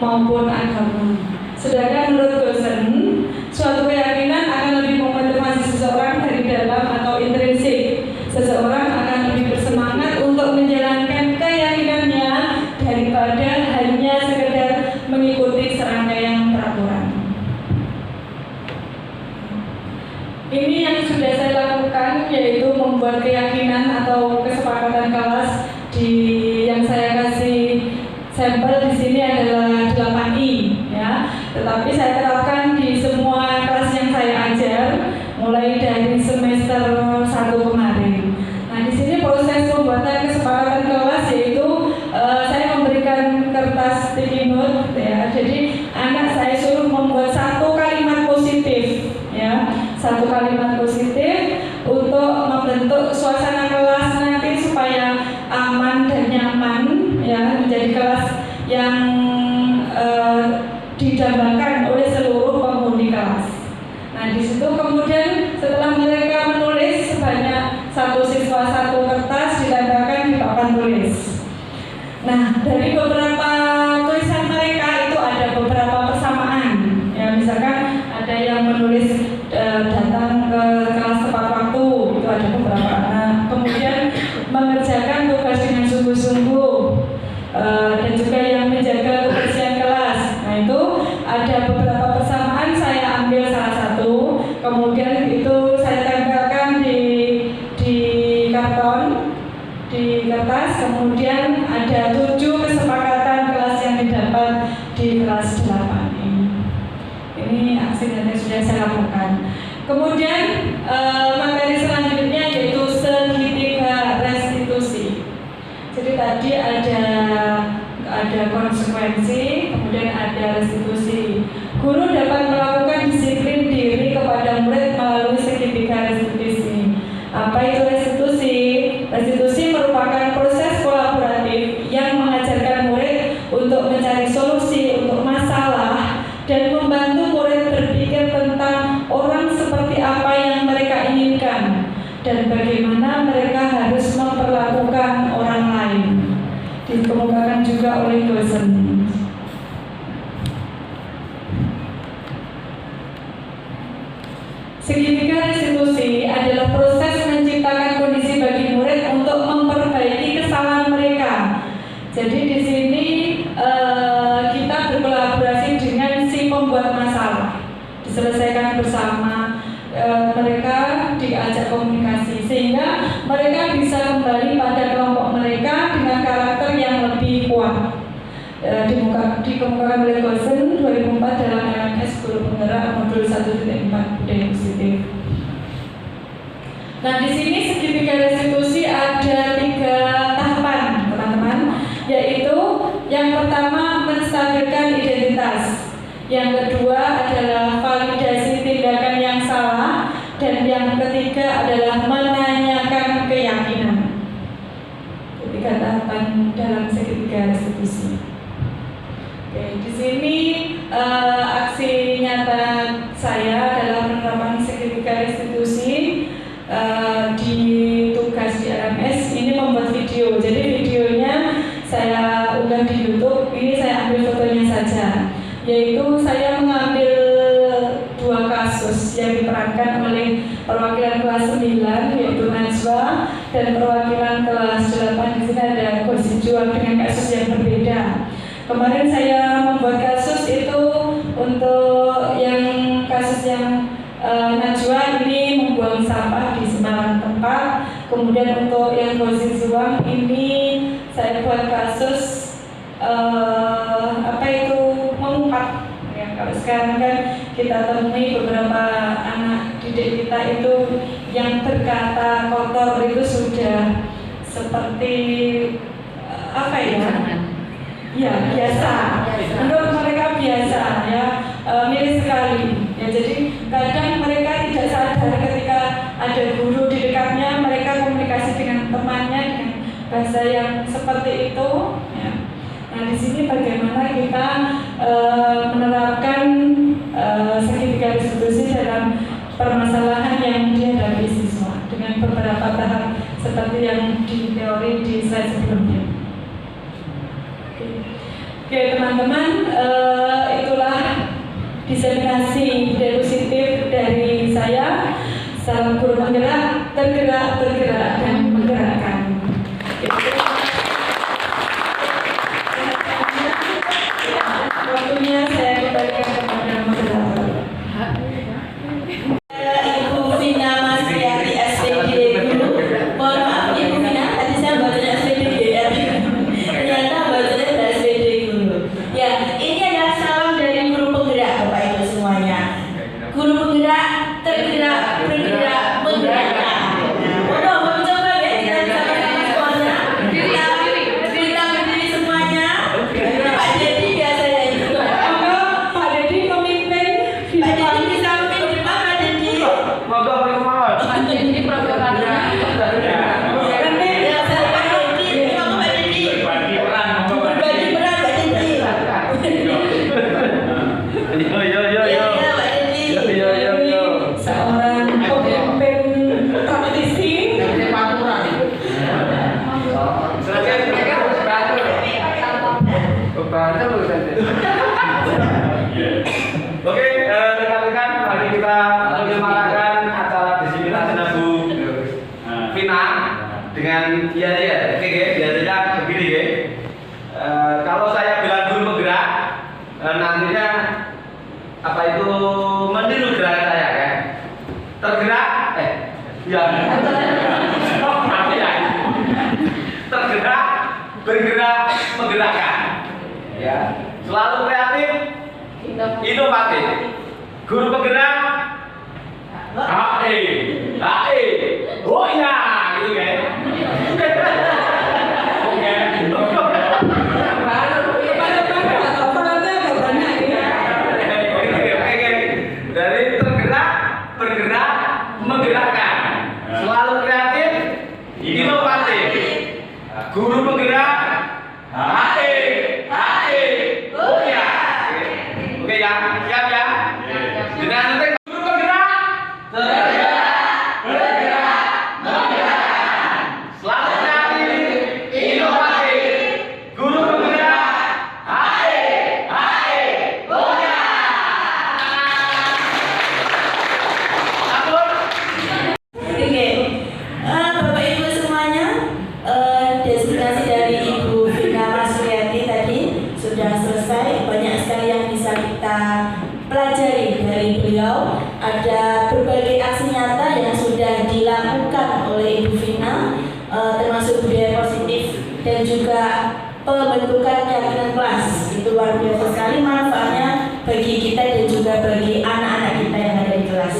maupun agama. Sedangkan menurut Gosen, suatu keyakinan akan lebih memotivasi seseorang dari dalam atau intrinsik. Seseorang akan lebih bersemangat untuk menjalankan keyakinannya daripada hanya sekedar mengikuti serangkaian peraturan. Ini yang sudah saya lakukan, yaitu membuat keyakinan atau kesepakatan kelas yang saya kasih sampel di sini adalah 8I, ya. Tetapi saya terapkan di semua kelas yang saya ajar, mulai dari semester 1 kemarin. Nah, di sini proses pembuatan kesepakatan kelas yaitu saya memberikan kertas sticky note, ya. Jadi anak saya suruh membuat 1 kalimat positif, ya, 1 kalimat positif untuk membentuk suasana kelas nanti supaya aman dan nyaman, ya, menjadi kelas yang didambakan oleh seluruh penghuni kelas. Nah, di situ kemudian setelah mereka menulis sebanyak 1 siswa 1 kertas ditambahkan di papan tulis. Nah, dari beberapa tulisan mereka itu ada beberapa persamaan. Ya, misalkan ada yang menulis datang ke kelas tepat waktu, itu ada beberapa anak. Kemudian mengerjakan tugas dengan sungguh-sungguh, dan juga yang menjaga kebersihan kelas. Nah, itu ada beberapa persamaan, saya ambil salah satu, kemudian itu saya tempelkan di karton, di kertas. Kemudian ada 7 kesepakatan kelas yang didapat di kelas 8 ini. Ini aksi yang sudah saya lakukan. Kemudian materi selanjutnya yaitu segitiga restitusi. Jadi tadi ada konsekuensi, kemudian ada restitusi. Guru dapat melakukan juga oleh dosen. Segitiga restitusi adalah proses menciptakan kondisi bagi murid untuk memperbaiki kesalahan mereka. Jadi di sini kita berkolaborasi dengan si pembuat masalah, diselesaikan bersama, mereka diajak komunikasi sehingga mereka bisa kembali pada kelompok mereka dengan karakter yang lebih kuat. Dikemukakan oleh Gosen 2004 dalam LMS Guru Penggerak modul 1.4 budaya positif. Nah, di sini segitiga restitusi ada 3 tahapan, teman-teman, yaitu yang pertama menstabilkan identitas, yang kedua adalah validasi tindakan yang salah, dan yang ketiga adalah menanyakan keyakinan. 3 tahapan dalam segitiga restitusi. Oke, di sini aksi nyata saya adalah penerapan segitiga restitusi di tugas di RMS ini membuat video. Jadi videonya saya unggah di YouTube. Ini saya ambil fotonya saja, yaitu saya mengambil 2 kasus yang diperankan oleh perwakilan kelas 9 yaitu Najwa dan perwakilan kelas 8. Di sini ada Konstituan dengan kasus yang berbeda. Kemarin saya membuat kasus itu untuk yang kasus yang Najwa ini membuang sampah di sembarang tempat. Kemudian untuk yang Konstituan ini saya buat kasus mengumpat. Ya, kalau sekarang kan kita temui beberapa anak didik kita itu yang berkata kotor itu sudah seperti ya biasa. Menurut mereka biasa, ya miris sekali. Ya, jadi kadang mereka tidak sadar ketika ada guru di dekatnya, mereka komunikasi dengan temannya dengan bahasa yang seperti itu. Ya. Nah, di sini bagaimana kita menerapkan segitiga restitusi dalam permasalahan yang dihadapi siswa dengan beberapa tahap seperti yang di teori di slide sebelumnya. Oke teman-teman, itulah diseminasi budaya positif dari saya. Salam guru penggerak, tergerak, bergerak, dan menggerakkan. Waktunya saya kembalikan kepada moderator. Ibu Vina Masriati SPD dulu. Mohon maaf Ibu Vina, tadi saya bacanya SPD DR. Ternyata bacanya SPD dulu. Ya, ini adalah salam dari guru penggerak Bapak Ibu semuanya. Guru penggerak, tergerak, bergerak, menggerakkan. Udah, mau coba ya kita sama-sama semuanya. Kita berdiri semuanya. Pak Dedi biasanya itu. Pak Dedi memimpin. Pak Dedi bisa memimpin di depan Pak Dedi. Moga berkemauan. Ini programnya. Ya, saya Pak Dedi. Ini kamu Pak Dedi. Berbagi peran Pak Dedi. Yo. Ya, Pak Dedi. Yo. Seorang pemimpin praktisi. Oke, rekan-rekan, mari kita menyemarakan acara diseminasi Bu Vina dengan dia. Oke, biasanya begini ya. Kalau saya bilang guru penggerak, nantinya apa itu meniru gerakan saya kan? Tergerak, tergerak, bergerak, menggerakkan. Ya, selalu kreatif, inovatif. Guru penggerak, oh ya, gitu kan? Dari tergerak, bergerak, menggerakkan. Selalu kreatif, inovatif. Guru penggerak, oh ya. Oke ya, siap ya. Dengan guru penggerak, bergerak, menggerakkan. termasuk budaya positif dan juga pembentukan keyakinan kelas. Itu luar biasa sekali manfaatnya bagi kita dan juga bagi anak-anak kita yang ada di kelas.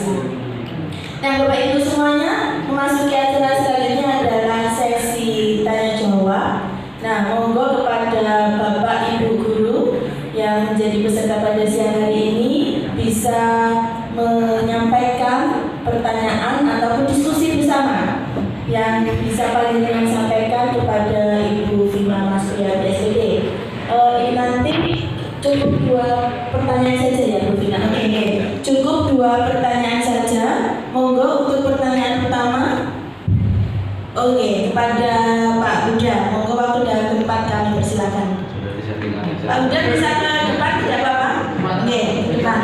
Nah, Bapak Ibu semuanya, memasuki acara selanjutnya adalah sesi tanya jawab. Nah, monggo kepada Bapak Ibu guru yang menjadi peserta pada siang hari ini bisa menyampaikan pertanyaan ataupun diskusi bersama yang bisa paling yang sampaikan kepada Ibu Vina Masria BSD. Ini nanti cukup 2 pertanyaan saja ya Bu Vina. Oke. Cukup 2 pertanyaan saja. Monggo untuk pertanyaan pertama. Oke, kepada Pak Huda. Monggo waktu dan tempat kami persilakan. Pak Huda bisa ke depan tidak apa-apa? Oke, ke depan.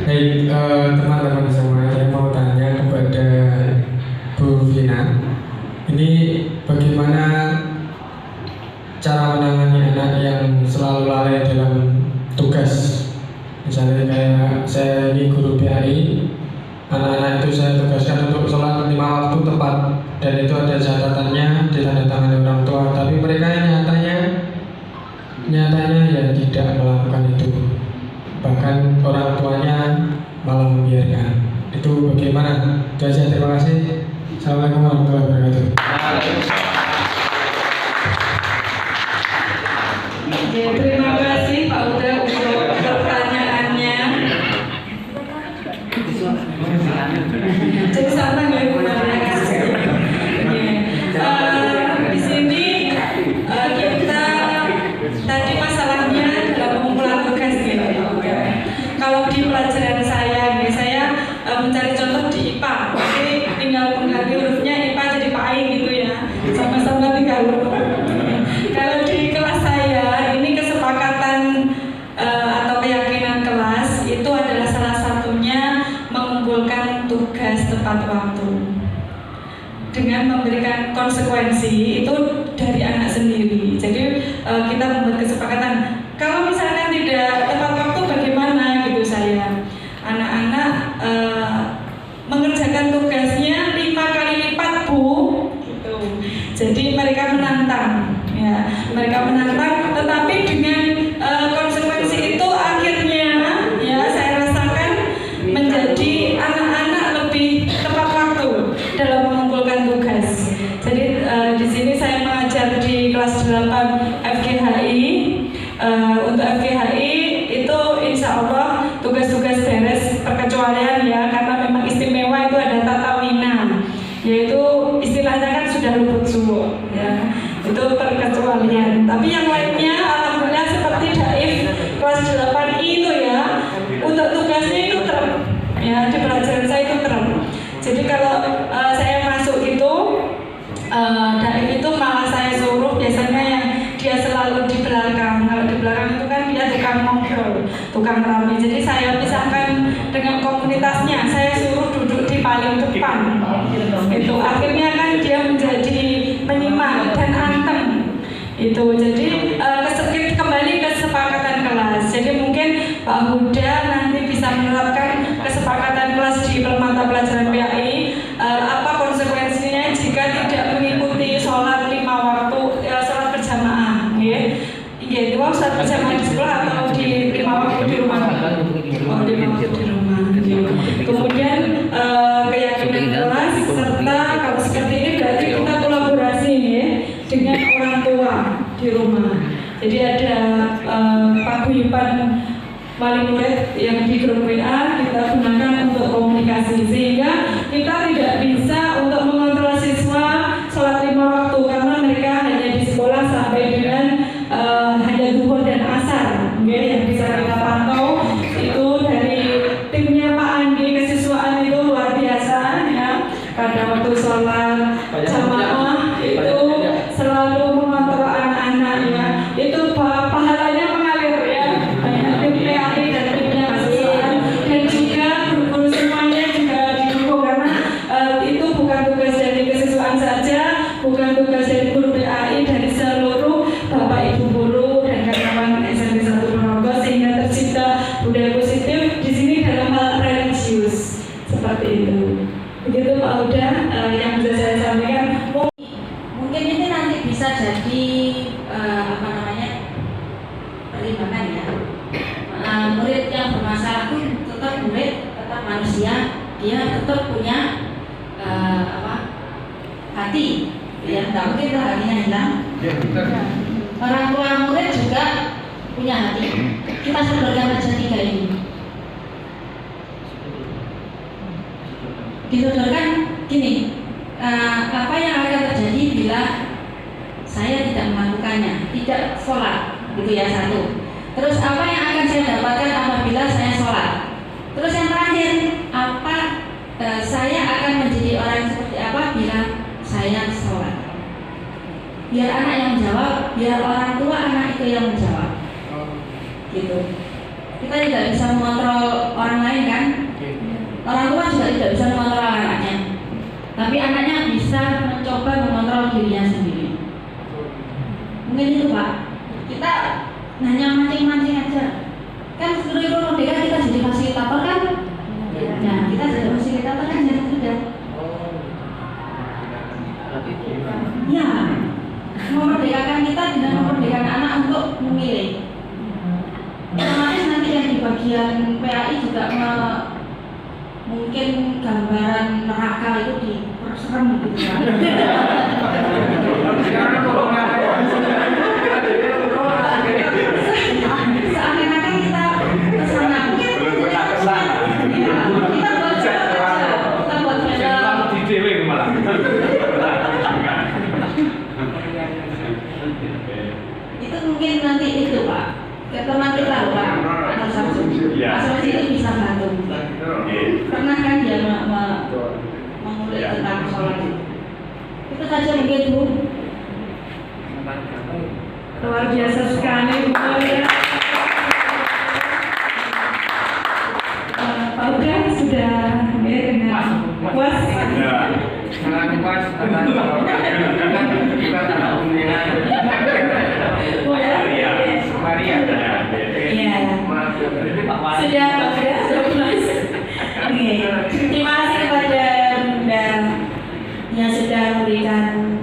Baik, teman-teman semua, saya mau tanya kepada Bu Vina. Ini bagaimana cara menangani anak yang selalu lalai dalam tugas? Misalnya kayak saya ini guru PAI, anak-anak itu saya tugaskan untuk sholat 5 waktu tepat, dan itu ada catatannya ditandatangani orang tua, tapi mereka nyatanya ya tidak melakukan itu, bahkan orang tuanya malah membiarkan. Itu bagaimana? Itu aja, terima kasih. Assalamualaikum warahmatullahi wabarakatuh. Terima kasih Pak Uda untuk pertanyaannya. Jadi sama nggak terima kasih. Di sini kita tadi masalahnya dalam pengumpulan tugas nih Pak Uda. Kalau di pelajaran saya mencari contoh di IPA, jadi tinggal pengganti hurufnya IPA jadi PAI gitu ya, sama-sama 3 huruf. Kalau di kelas saya ini kesepakatan atau keyakinan kelas itu adalah salah satunya mengumpulkan tugas tepat waktu dengan memberikan konsekuensi itu dari anak sendiri. Jadi kita membuat kesepakatan kalau misalkan tidak tepat waktu bagaimana gitu saya. Anak-anak mengerjakan tugasnya 5 kali lipat Bu gitu. Jadi mereka menantang ya, mereka menantang tetapi dengan konsekuensi itu akhirnya ya saya rasakan menjadi anak-anak lebih tepat waktu dalam mengumpulkan tugas. Jadi di sini saya mengajar di kelas 8 FGHI. Untuk FGHI itu insya Allah tugas-tugas beres perkecualian ya, karena memang istimewa itu ada tatawina, yaitu istilahnya kan sudah luput suwo ya, itu perkecualian. Tapi yang lainnya alhamdulillah seperti Daif kelas 8 itu ya, untuk tugasnya itu terem ya, di pelajaran saya itu terem. Jadi kalau saya masuk itu Daif itu malah saya suruh biasanya yang dia selalu di belakang. Kalau di belakang itu kan dia tukang ngobrol, tukang rame. Jadi saya pisahkan dengan komunitasnya. Saya suruh duduk di paling depan. Itu akhirnya kan dia menjadi menyimak dan anteng. Itu jadi kembali ke kesepakatan kelas. Jadi mungkin Pak Huda nanti bisa menerapkan kesepakatan kelas di mata pelajaran PAI. Apa konsekuensinya jika tidak mengikuti sholat 5 waktu sholat berjamaah, ya? Itu sholat berjamaah di sekolah atau di 5 waktu di rumah? Oh, 5 waktu di rumah. Kemudian keyakinan kelas serta kalau seperti ini berarti kita kolaborasi ya dengan orang tua di rumah. Jadi ada paguyuban wali murid yang di grup WA kita gunakan untuk komunikasi, sehingga kita tidak bisa untuk mengontrol siswa sholat 5 waktu karena mereka hanya di sekolah sampai dengan hanya zuhur dan asar. Yang bisa kita pantau itu dari timnya Pak Andi, kesiswaan itu luar biasa ya. Pada waktu sholat jamaah itu selalu mengontrol anak-anak ya. Itu pahalanya mengalir ya. Tim PAI dan timnya kesiswaan dan juga guru-guru semuanya juga didukung karena itu bukan tugas gitu. Begitu Pak Uda yang bisa saya sampaikan. Mungkin ini nanti bisa jadi pertimbangan ya. Murid yang bermasalah pun tetap murid, tetap manusia, dia tetap punya hati, ya nggak mungkin lah hatinya hilang. Orang tua murid juga punya hati. Kita sodorkan aja 3 ini. Disodorkan gini, apa yang akan terjadi bila saya tidak melakukannya, tidak sholat, gitu ya, 1. Terus apa yang akan saya dapatkan apabila saya sholat? Terus yang terakhir, apa saya akan menjadi orang yang seperti apa bila saya sholat? Biar anak yang menjawab, biar orang tua anak itu yang menjawab, gitu. Kita tidak bisa mengontrol orang lain kan? Orang tua juga tidak bisa mengontrol anaknya, tapi anaknya bisa mencoba mengontrol dirinya sendiri. Mungkin itu Pak. Kita hanya mancing-mancing aja. Kan seluruh merdeka kita jadi fasilitator kan? Nah, kita jadi fasilitator kan jadi sudah. Ya, memerdekakan kita tidak memerdekakan anak untuk memilih. Otomatis nanti yang di bagian PAI juga mungkin gambaran neraka itu diperserem gitu kan. Seakan-akan kita kesana, mungkin kita buat film malah. Itu mungkin nanti itu Pak, teman kita Pak Mas Samsul itu bisa bantu. Pernah kan dia mengulik tentang sholat itu saja mungkin Bu. Luar biasa sekali Bu. Pak Uda sudah dengan puas. Sangat puas dengan kita tak umumnya. Maria. Iya. Sudah puas. Oke. Terima kasih kepada Bunda yang sudah memberikan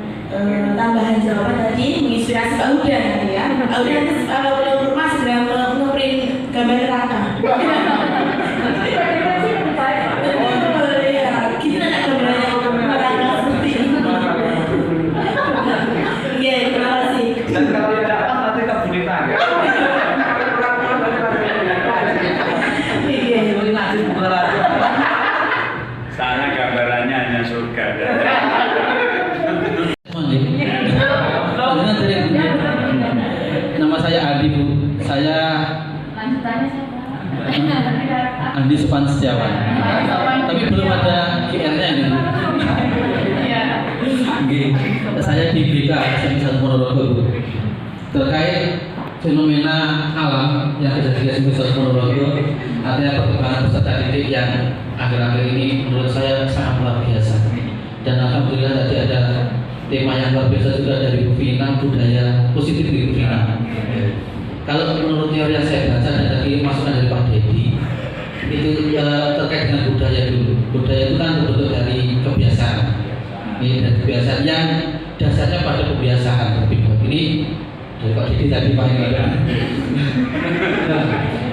tambahan jawaban tadi, menginspirasi Pak Uda ya. Pak Uda kalau belum rumah segera nge-print gambar neraka. Dan kalau tidak dapat nanti kebulitan ya. Sana gambarannya hanya surga. Nama saya Adi Bu. Saya Lanjutannya siapa? Andi Supan Setiawan. Tapi belum ada QR-nya ini Bu. Saya di BK SMK Ponorogo Bu. Terkait fenomena alam yang terjadi di SMK Ponorogo, artinya perkembangan peserta didik yang akhir-akhir ini menurut saya sangat luar biasa. Dan alhamdulillah tadi ada tema yang luar biasa juga dari Bu Vina, budaya positif di Bu Vina. Kalau menurut teori yang saya baca dan tadi masukan dari Pak Dedi itu terkait dengan budaya dulu. Budaya itu kan terbentuk dari kebiasaan. Ini dari kebiasaan yang dasarnya pada kebiasaan. Ini dari Pak Dedi tadi Pak Hendra.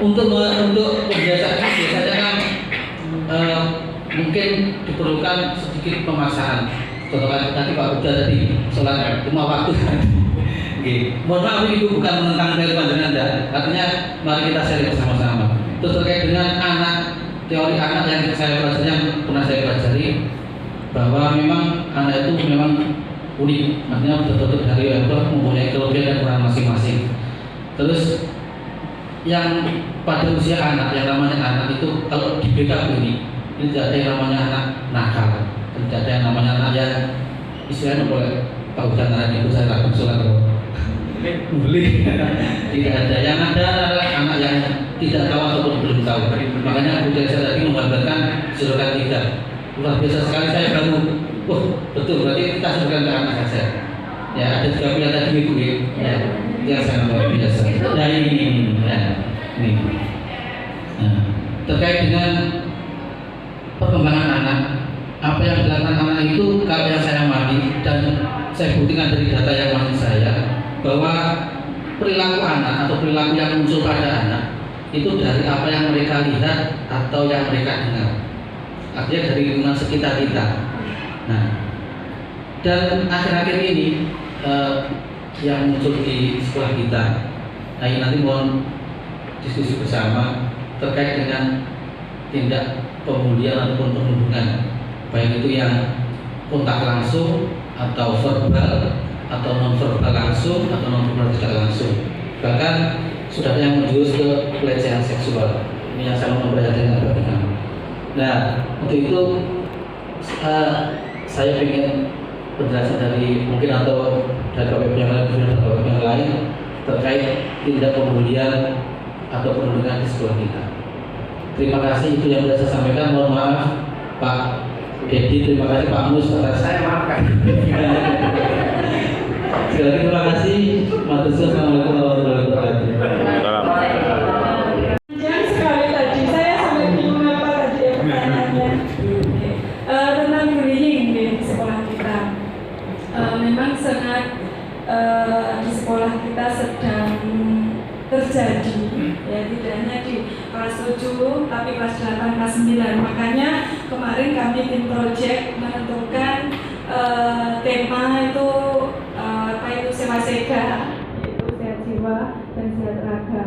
Untuk kebiasaan ini biasanya kan mungkin diperlukan sedikit pemaksaan. Contoh tadi Pak Uda tadi sholat 5 waktu. Mohon maaf ini bukan menentang dari pandangan Anda. Artinya mari kita share bersama-sama. Terus terkait dengan anak, teori anak yang saya pelajari, yang pernah saya pelajari, bahwa memang anak itu memang unik. Artinya betul-betul dari Allah mempunyai kelebihan dan peran masing-masing. Terus yang pada usia anak, yang namanya anak itu kalau di BK ini tidak ada yang namanya anak nakal, tidak ada yang namanya anak yang istilahnya boleh tahu jangan itu saya lakukan sholat boleh tidak ada. Yang ada adalah anak yang tidak tahu ataupun belum tahu. Makanya budaya saya tadi menggambarkan surga 3 luar biasa sekali. Saya baru betul berarti kita surga ke anak saja ya. Ada juga pilihan tadi ibu ya, yang sangat luar biasa. Nah ini nah, terkait dengan perkembangan anak, apa yang dilakukan anak itu kalau yang saya amati dan saya buktikan dari data yang masih saya, bahwa perilaku anak atau perilaku yang muncul pada anak itu dari apa yang mereka lihat atau yang mereka dengar, artinya dari lingkungan sekitar kita. Nah, dan akhir-akhir ini yang muncul di sekolah kita, nah ini nanti mohon diskusi bersama terkait dengan tindak pembulian ataupun perundungan, baik itu yang kontak langsung atau verbal atau non verbal langsung atau non verbal tidak langsung, bahkan sudah ada yang menjurus ke pelecehan seksual. Ini yang saya mau memperhatikan kepada kamu. Nah, untuk itu saya ingin penjelasan dari mungkin atau dari Bapak yang lain terkait tindak pembulian atau perundungan di sekolah kita. Terima kasih, itu yang sudah saya sampaikan. Mohon maaf Pak Dedi, terima kasih Pak Mus atas saya maafkan. Sekali lagi terima kasih. Assalamualaikum warahmatullahi wabarakatuh. Jangan sekali tadi saya sampai bingung apa tadi ya pertanyaannya. Tentang bullying di sekolah kita. Memang sangat di sekolah kita sedang terjadi, ya tidak hanya di kelas 7 tapi kelas 8, kelas 9. Makanya kemarin kami tim project menentukan tema itu apa itu sewasega, yaitu sehat jiwa dan sehat raga.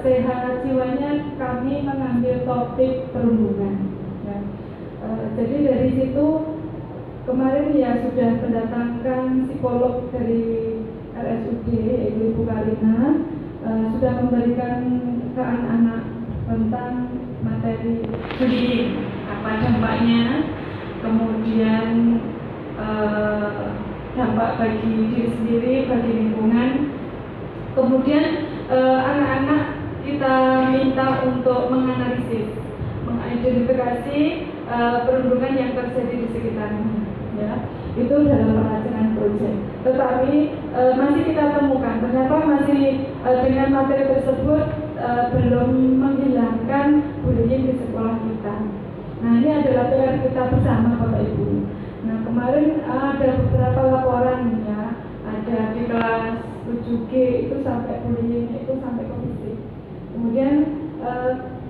Sehat jiwanya kami mengambil topik perundungan, ya. Jadi dari situ kemarin ya sudah mendatangkan psikolog dari RSUD yaitu Ibu Karina, sudah memberikan ke anak-anak tentang materi bullying, apa dampaknya, kemudian dampak bagi diri sendiri, bagi lingkungan. Kemudian anak-anak kita minta untuk menganalisis, mengidentifikasi perundungan yang terjadi di sekitarnya, ya. Itu dalam perancangan proyek. Tetapi masih kita temukan ternyata masih dengan materi tersebut belum menghilangkan bullying di sekolah kita. Nah, ini adalah PR kita bersama Bapak Ibu. Nah, kemarin ada beberapa laporan, ya, ada di kelas 7G itu sampai bullying itu sampai ke fisik. Kemudian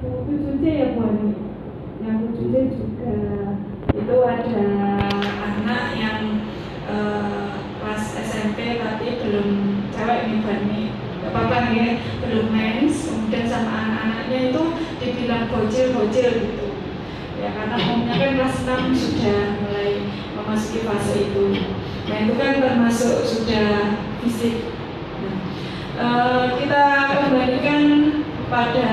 7C ya Bu Ani, yang 7C juga itu ada anak yang kelas SMP tapi belum cewek nih Bani, gak apa-apa nih, belum mens, kemudian sama anak-anaknya itu dibilang bocil gitu ya, karena umumnya kan kelas 6 sudah mulai memasuki fase itu. Nah itu kan termasuk sudah fisik. Kita kembalikan pada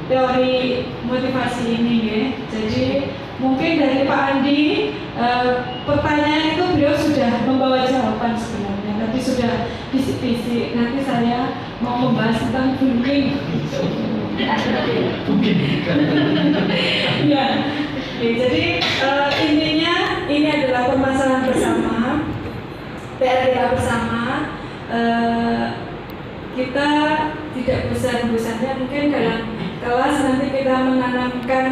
teori motivasi ini ya. Jadi mungkin dari Pak Andi pertanyaan itu beliau sudah membawa jawaban sebenarnya, tapi sudah bisik-bisik. Nanti saya mau membahas tentang bullying. Ya, jadi intinya ini adalah permasalahan bersama, PR kita bersama. Kita tidak bosan-bosannya mungkin dalam kelas nanti kita menanamkan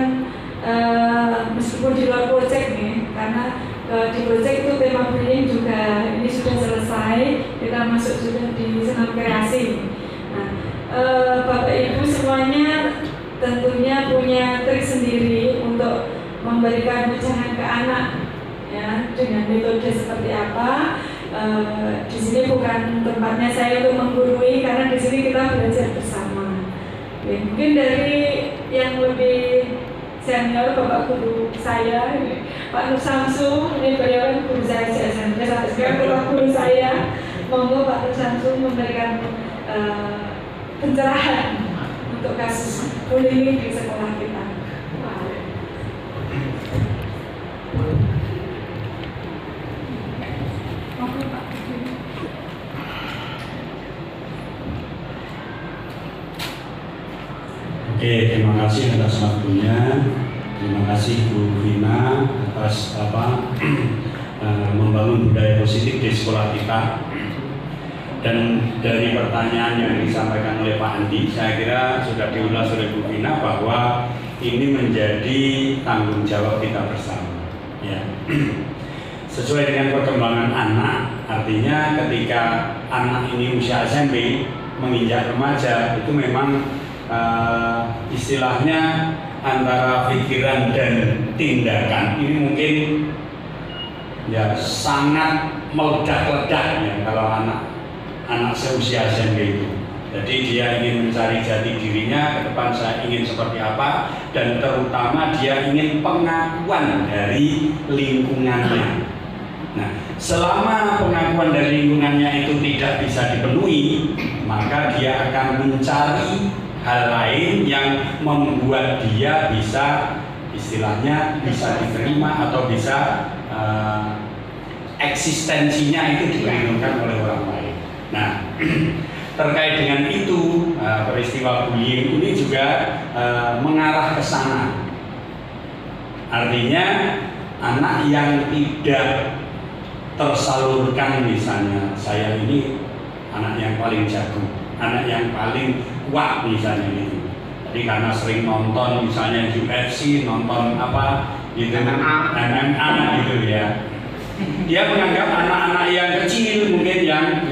meskipun di luar proyek nih, karena di proyek itu tema bullying juga ini sudah selesai, kita masuk sudah di senam kreasi. Nah, Bapak Ibu semuanya tentunya punya trik sendiri untuk memberikan pencerahan ke anak, ya, dengan metode seperti apa. Di sini bukan tempatnya saya untuk menggurui, karena di sini kita belajar bersama. Ya, mungkin dari yang lebih senior, Bapak guru saya, Pak Nur Samsu, ini beliau kan guru saya di SMP, sampai sekarang Bapak guru saya. Monggo Pak Nur Samsu memberikan pencerahan untuk kasus bullying di sekolah kita. Oke, terima kasih atas waktunya. Terima kasih Bu Vina atas membangun budaya positif di sekolah kita. Dan dari pertanyaan yang disampaikan oleh Pak Andi, saya kira sudah diulas oleh Bu Vina bahwa ini menjadi tanggung jawab kita bersama. Ya. Sesuai dengan perkembangan anak, artinya ketika anak ini usia SMP menginjak remaja, itu memang istilahnya antara pikiran dan tindakan ini mungkin ya sangat meledak-ledak ya kalau anak seusia SMP itu. Jadi dia ingin mencari jati dirinya, ke depan saya ingin seperti apa, dan terutama dia ingin pengakuan dari lingkungannya. Nah, selama pengakuan dari lingkungannya itu tidak bisa dipenuhi, maka dia akan mencari hal lain yang membuat dia bisa istilahnya bisa diterima atau bisa eksistensinya itu diperhitungkan oleh orang lain. Nah, terkait dengan itu peristiwa bullying ini juga mengarah ke sana. Artinya anak yang tidak tersalurkan, misalnya saya ini anak yang paling jago, anak yang paling kuat misalnya gitu. Jadi karena sering nonton misalnya UFC, nonton apa gitu, MMA gitu ya. Dia menganggap anak-anak yang kecil mungkin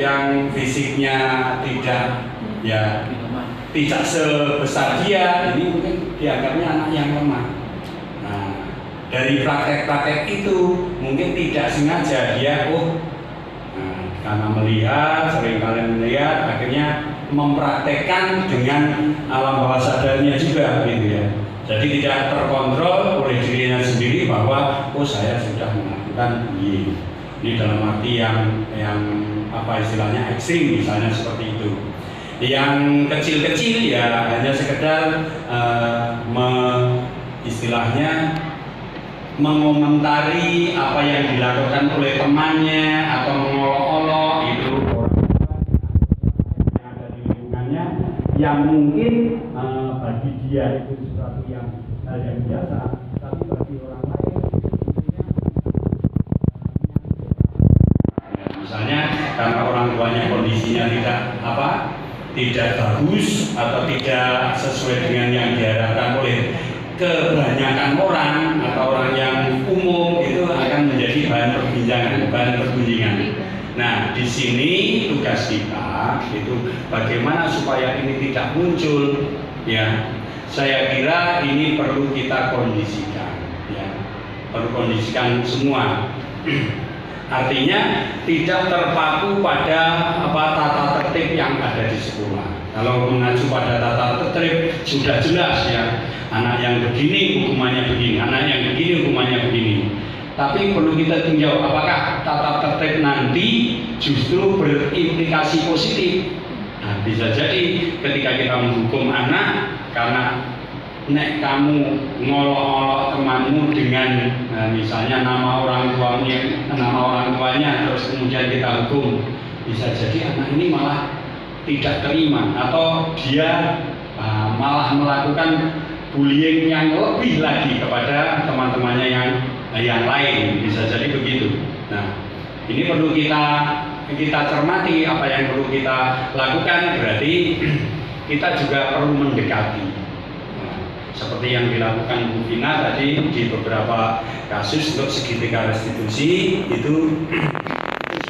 yang fisiknya tidak sebesar dia, ini mungkin dianggapnya anak yang lemah. Nah, dari praktek-praktek itu mungkin tidak sengaja dia karena melihat, seringkali melihat, akhirnya mempraktekkan dengan alam bawah sadarnya juga gitu ya. Jadi tidak terkontrol oleh dirinya sendiri bahwa saya sudah melakukan bullying. Ini dalam arti yang apa istilahnya ekstrim misalnya seperti itu. Yang kecil-kecil ya hanya sekedar istilahnya mengomentari apa yang dilakukan oleh temannya atau mengolok-olok itu yang ada di lingkungannya, yang mungkin bagi dia itu sesuatu yang hal yang biasa, tapi bagi orang lain misalnya karena orang tuanya kondisinya tidak bagus atau tidak sesuai dengan yang diharapkan oleh kebanyakan orang atau orang yang umum, itu akan menjadi bahan perbincangan, bahan perbincangan. Nah, di sini tugas kita itu bagaimana supaya ini tidak muncul, ya. Saya kira ini perlu kita kondisikan, ya. Perlu kondisikan semua. Artinya tidak terpaku pada tata tertib yang ada di sekolah. Kalau mengacu pada tata tertib sudah jelas ya. Anak yang begini hukumannya begini, anak yang begini hukumannya begini. Tapi perlu kita tinjau apakah tata tertib nanti justru berimplikasi positif. Nah, bisa jadi ketika kita menghukum anak karena nek kamu ngolok-ngolok temanmu dengan misalnya nama orang tuanya terus kemudian kita hukum, bisa jadi anak ini malah tidak terima atau dia malah melakukan bullying yang lebih lagi kepada teman-temannya yang lain, bisa jadi begitu. Nah, ini perlu kita cermati apa yang perlu kita lakukan. Berarti kita juga perlu mendekati, seperti yang dilakukan Bu Vina tadi di beberapa kasus untuk segitiga restitusi itu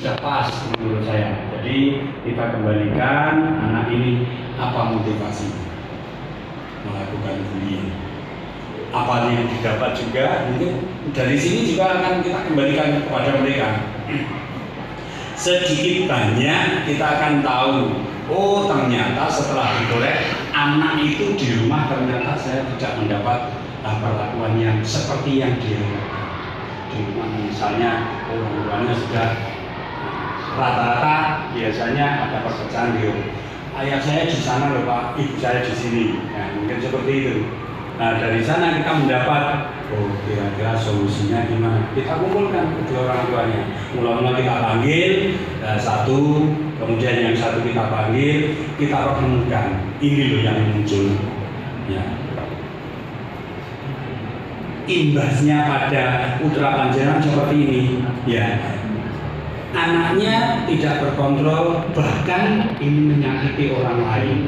sudah pas menurut saya. Jadi kita kembalikan anak ini apa motivasinya melakukan bullying, apa yang didapat juga mungkin dari sini juga akan kita kembalikan kepada mereka. Sedikit banyak kita akan tahu, oh ternyata setelah digoreng anak itu di rumah ternyata saya tidak mendapat perlakuan yang seperti yang diharapkan. Di rumah misalnya orang tuanya sudah rata-rata biasanya ada perpecahan di rumah. Ayah saya di sana loh Pak, ibu saya di sini. Nah, mungkin seperti itu. Nah, dari sana kita mendapat, oh kira-kira solusinya gimana? Kita kumpulkan kedua orang tuanya. Mula-mula kita panggil satu, kemudian yang satu kita panggil, kita pertemukan. Ini loh yang muncul. Ya. Imbasnya pada putra panjenengan seperti ini. Ya. Anaknya tidak berkontrol, bahkan ingin menyakiti orang lain.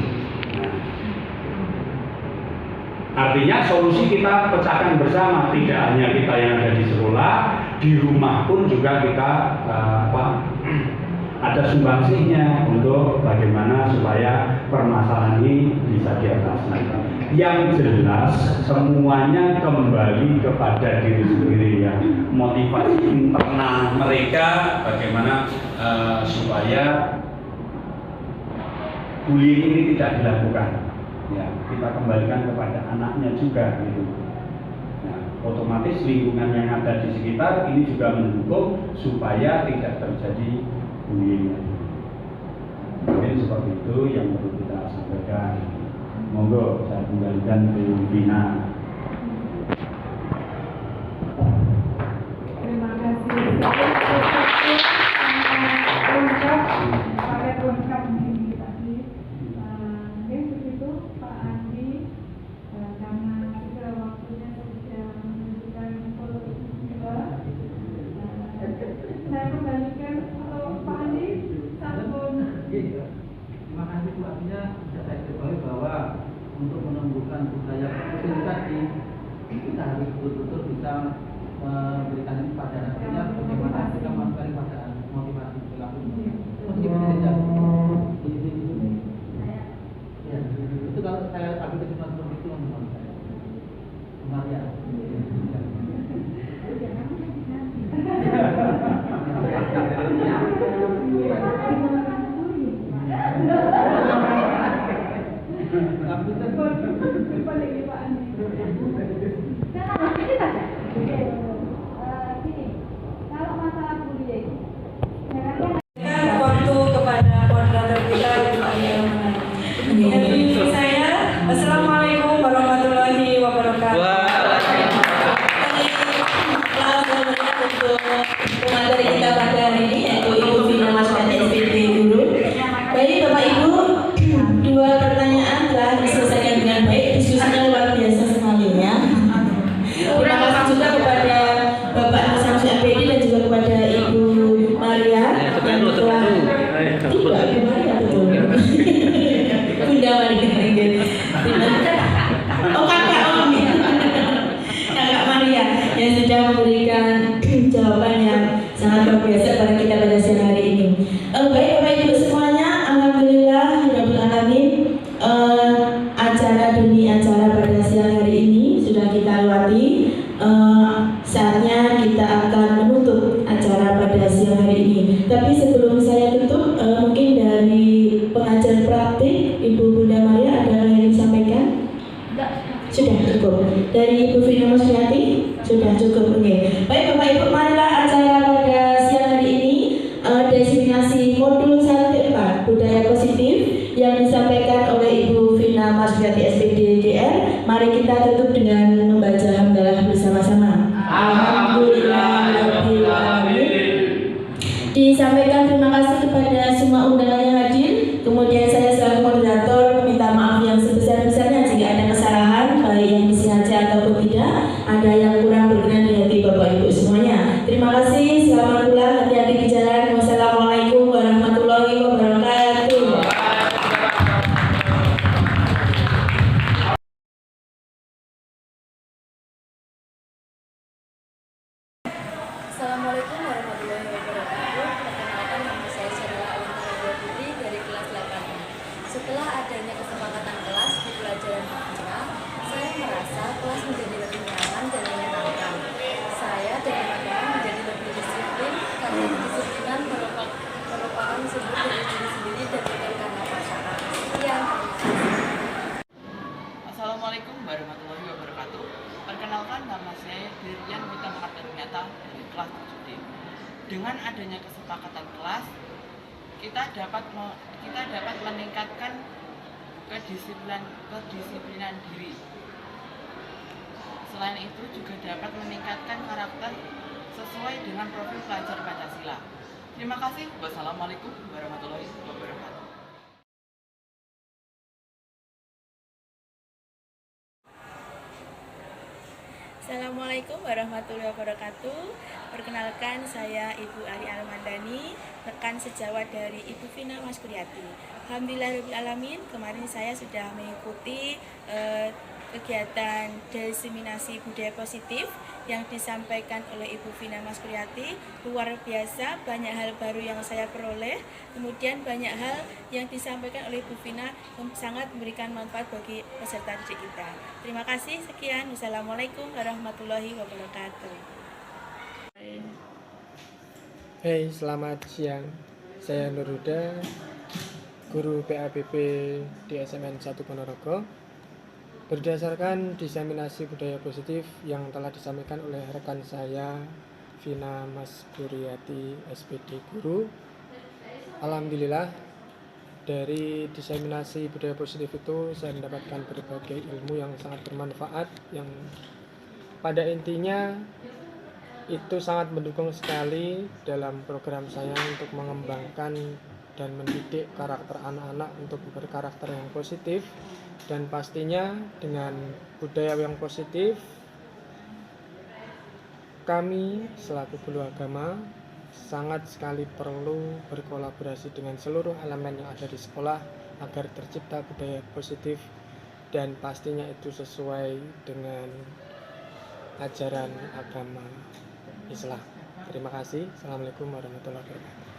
Artinya solusi kita pecahkan bersama, tidak hanya kita yang ada di sekolah, di rumah pun juga kita ada sumbangsihnya untuk bagaimana supaya permasalahan ini bisa diatasi. Yang jelas semuanya kembali kepada diri sendiri ya, motivasi internal mereka bagaimana supaya bullying ini tidak dilakukan. Ya, kita kembalikan kepada anaknya juga gitu. Nah, otomatis lingkungan yang ada di sekitar ini juga mendukung supaya tidak terjadi bullying. Mungkin seperti itu yang perlu kita sampaikan. Monggo saya kembalikan ke Vina. Terima kasih. Pakai lengkap ini tadi. Mungkin begitu Pak Andi, karena juga waktunya sudah menunjukkan pukul 2. Saya kembalikan untuk Pak Andi sabun. Terima kasih Bu. Artinya bisa saya ketahui bahwa untuk menumbuhkan budaya kecil tadi kita harus betul-betul bisa memberikan ini pada anak-anaknya bagaimana kita melakukan pada motivasi perilaku. Mungkin bisa dijawab. Ya, itu kalau saya ambil kesimpulan seperti itu menurut saya. Maria. Kalau masalah bullying, Waktu kepada moderator kita Pak Yaman. Dari saya, Assalamualaikum warahmatullahi wabarakatuh. Untuk pemateri kita pada hari ini yaitu Ibu Vina Maswati SPD Guru. Baik Bapak Ibu, 2 pertanyaan telah diselesaikan dengan baik. Diskusinya luar biasa sekali ya. Terima kasih juga kepada Bapak Samsi SPD dan juga kepada Ibu Maria yang telah Ibu Maria betul. Bunda Maria. Oh kakak Kakak Maria yang sudah memberikan jawaban yang sangat luar biasa pada kita pada siang hari ini. Baik Bapak Ibu semuanya, alhamdulillah rabbil alamin, acara demi acara pada siang hari ini sudah kita lewati. Saatnya kita akan menutup acara pada siang hari ini. Tapi sebelum saya tutup, mungkin dari pengajar praktik Ibu Bunda Maria ada yang disampaikan? Sudah cukup. Dari Ibu Vina Maswati sudah cukup. Oke. Baik Bapak Ibu, marilah acara pada siang hari ini destinasi modul 1-4 budaya positif yang disampaikan oleh Ibu Vina Maswati SPD DR. Mari kita tutup dengan membaca hamdalah bersama-sama. Alhamdulillahirabbil alamin. Disampaikan terima kasih kepada semua undangan yang hadir. Kemudian saya selaku moderator meminta maaf yang sebesar-besarnya jika ada kesalahan baik yang disengaja ataupun tidak, ada yang kurang berkenan di hati Bapak Ibu semuanya. Terima kasih, selamat pulang, hati-hati di jalan. Wassalamualaikum warahmatullahi wabarakatuh. Assalamualaikum warahmatullahi wabarakatuh. Perkenalkan, nama saya Syarila Alintara Putri dari kelas 8. Setelah adanya kesepakatan kelas di pelajaran kimia, saya merasa kelas menjadi lebih nyaman dan menyenangkan. Saya dan teman-teman menjadi lebih disiplin karena kedisiplinan merupakan sumber dari diri sendiri dan bukan karena paksaan. Sekian. Assalamualaikum warahmatullahi wabarakatuh. Perkenalkan, nama saya Dirian Wita Makaternyata dari kelas 7D. Dengan adanya kesepakatan kelas, kita dapat meningkatkan kedisiplinan diri. Selain itu juga dapat meningkatkan karakter sesuai dengan profil pelajar Pancasila. Terima kasih. Wassalamualaikum warahmatullahi wabarakatuh. Assalamualaikum warahmatullahi wabarakatuh. Perkenalkan, saya Ibu Ari Almandani, rekan sejawat dari Ibu Vina Maskuryati. Alhamdulillahirabbil alamin, kemarin saya sudah mengikuti kegiatan diseminasi budaya positif yang disampaikan oleh Ibu Vina Maskuryati. Luar biasa, banyak hal baru yang saya peroleh, kemudian banyak hal yang disampaikan oleh Ibu Vina yang sangat memberikan manfaat bagi peserta didik kita. Terima kasih, sekian. Wassalamualaikum warahmatullahi wabarakatuh. Hey, selamat siang. Saya Nurhuda, guru PABP di SMN 1 Ponorogo. Berdasarkan diseminasi budaya positif yang telah disampaikan oleh rekan saya Vina Maskuryati SPD Guru, alhamdulillah dari diseminasi budaya positif itu saya mendapatkan berbagai ilmu yang sangat bermanfaat, yang pada intinya itu sangat mendukung sekali dalam program saya untuk mengembangkan dan mendidik karakter anak-anak untuk berkarakter yang positif. Dan pastinya dengan budaya yang positif, kami selaku guru agama sangat sekali perlu berkolaborasi dengan seluruh elemen yang ada di sekolah agar tercipta budaya positif dan pastinya itu sesuai dengan ajaran agama Islam. Terima kasih. Assalamualaikum warahmatullahi wabarakatuh.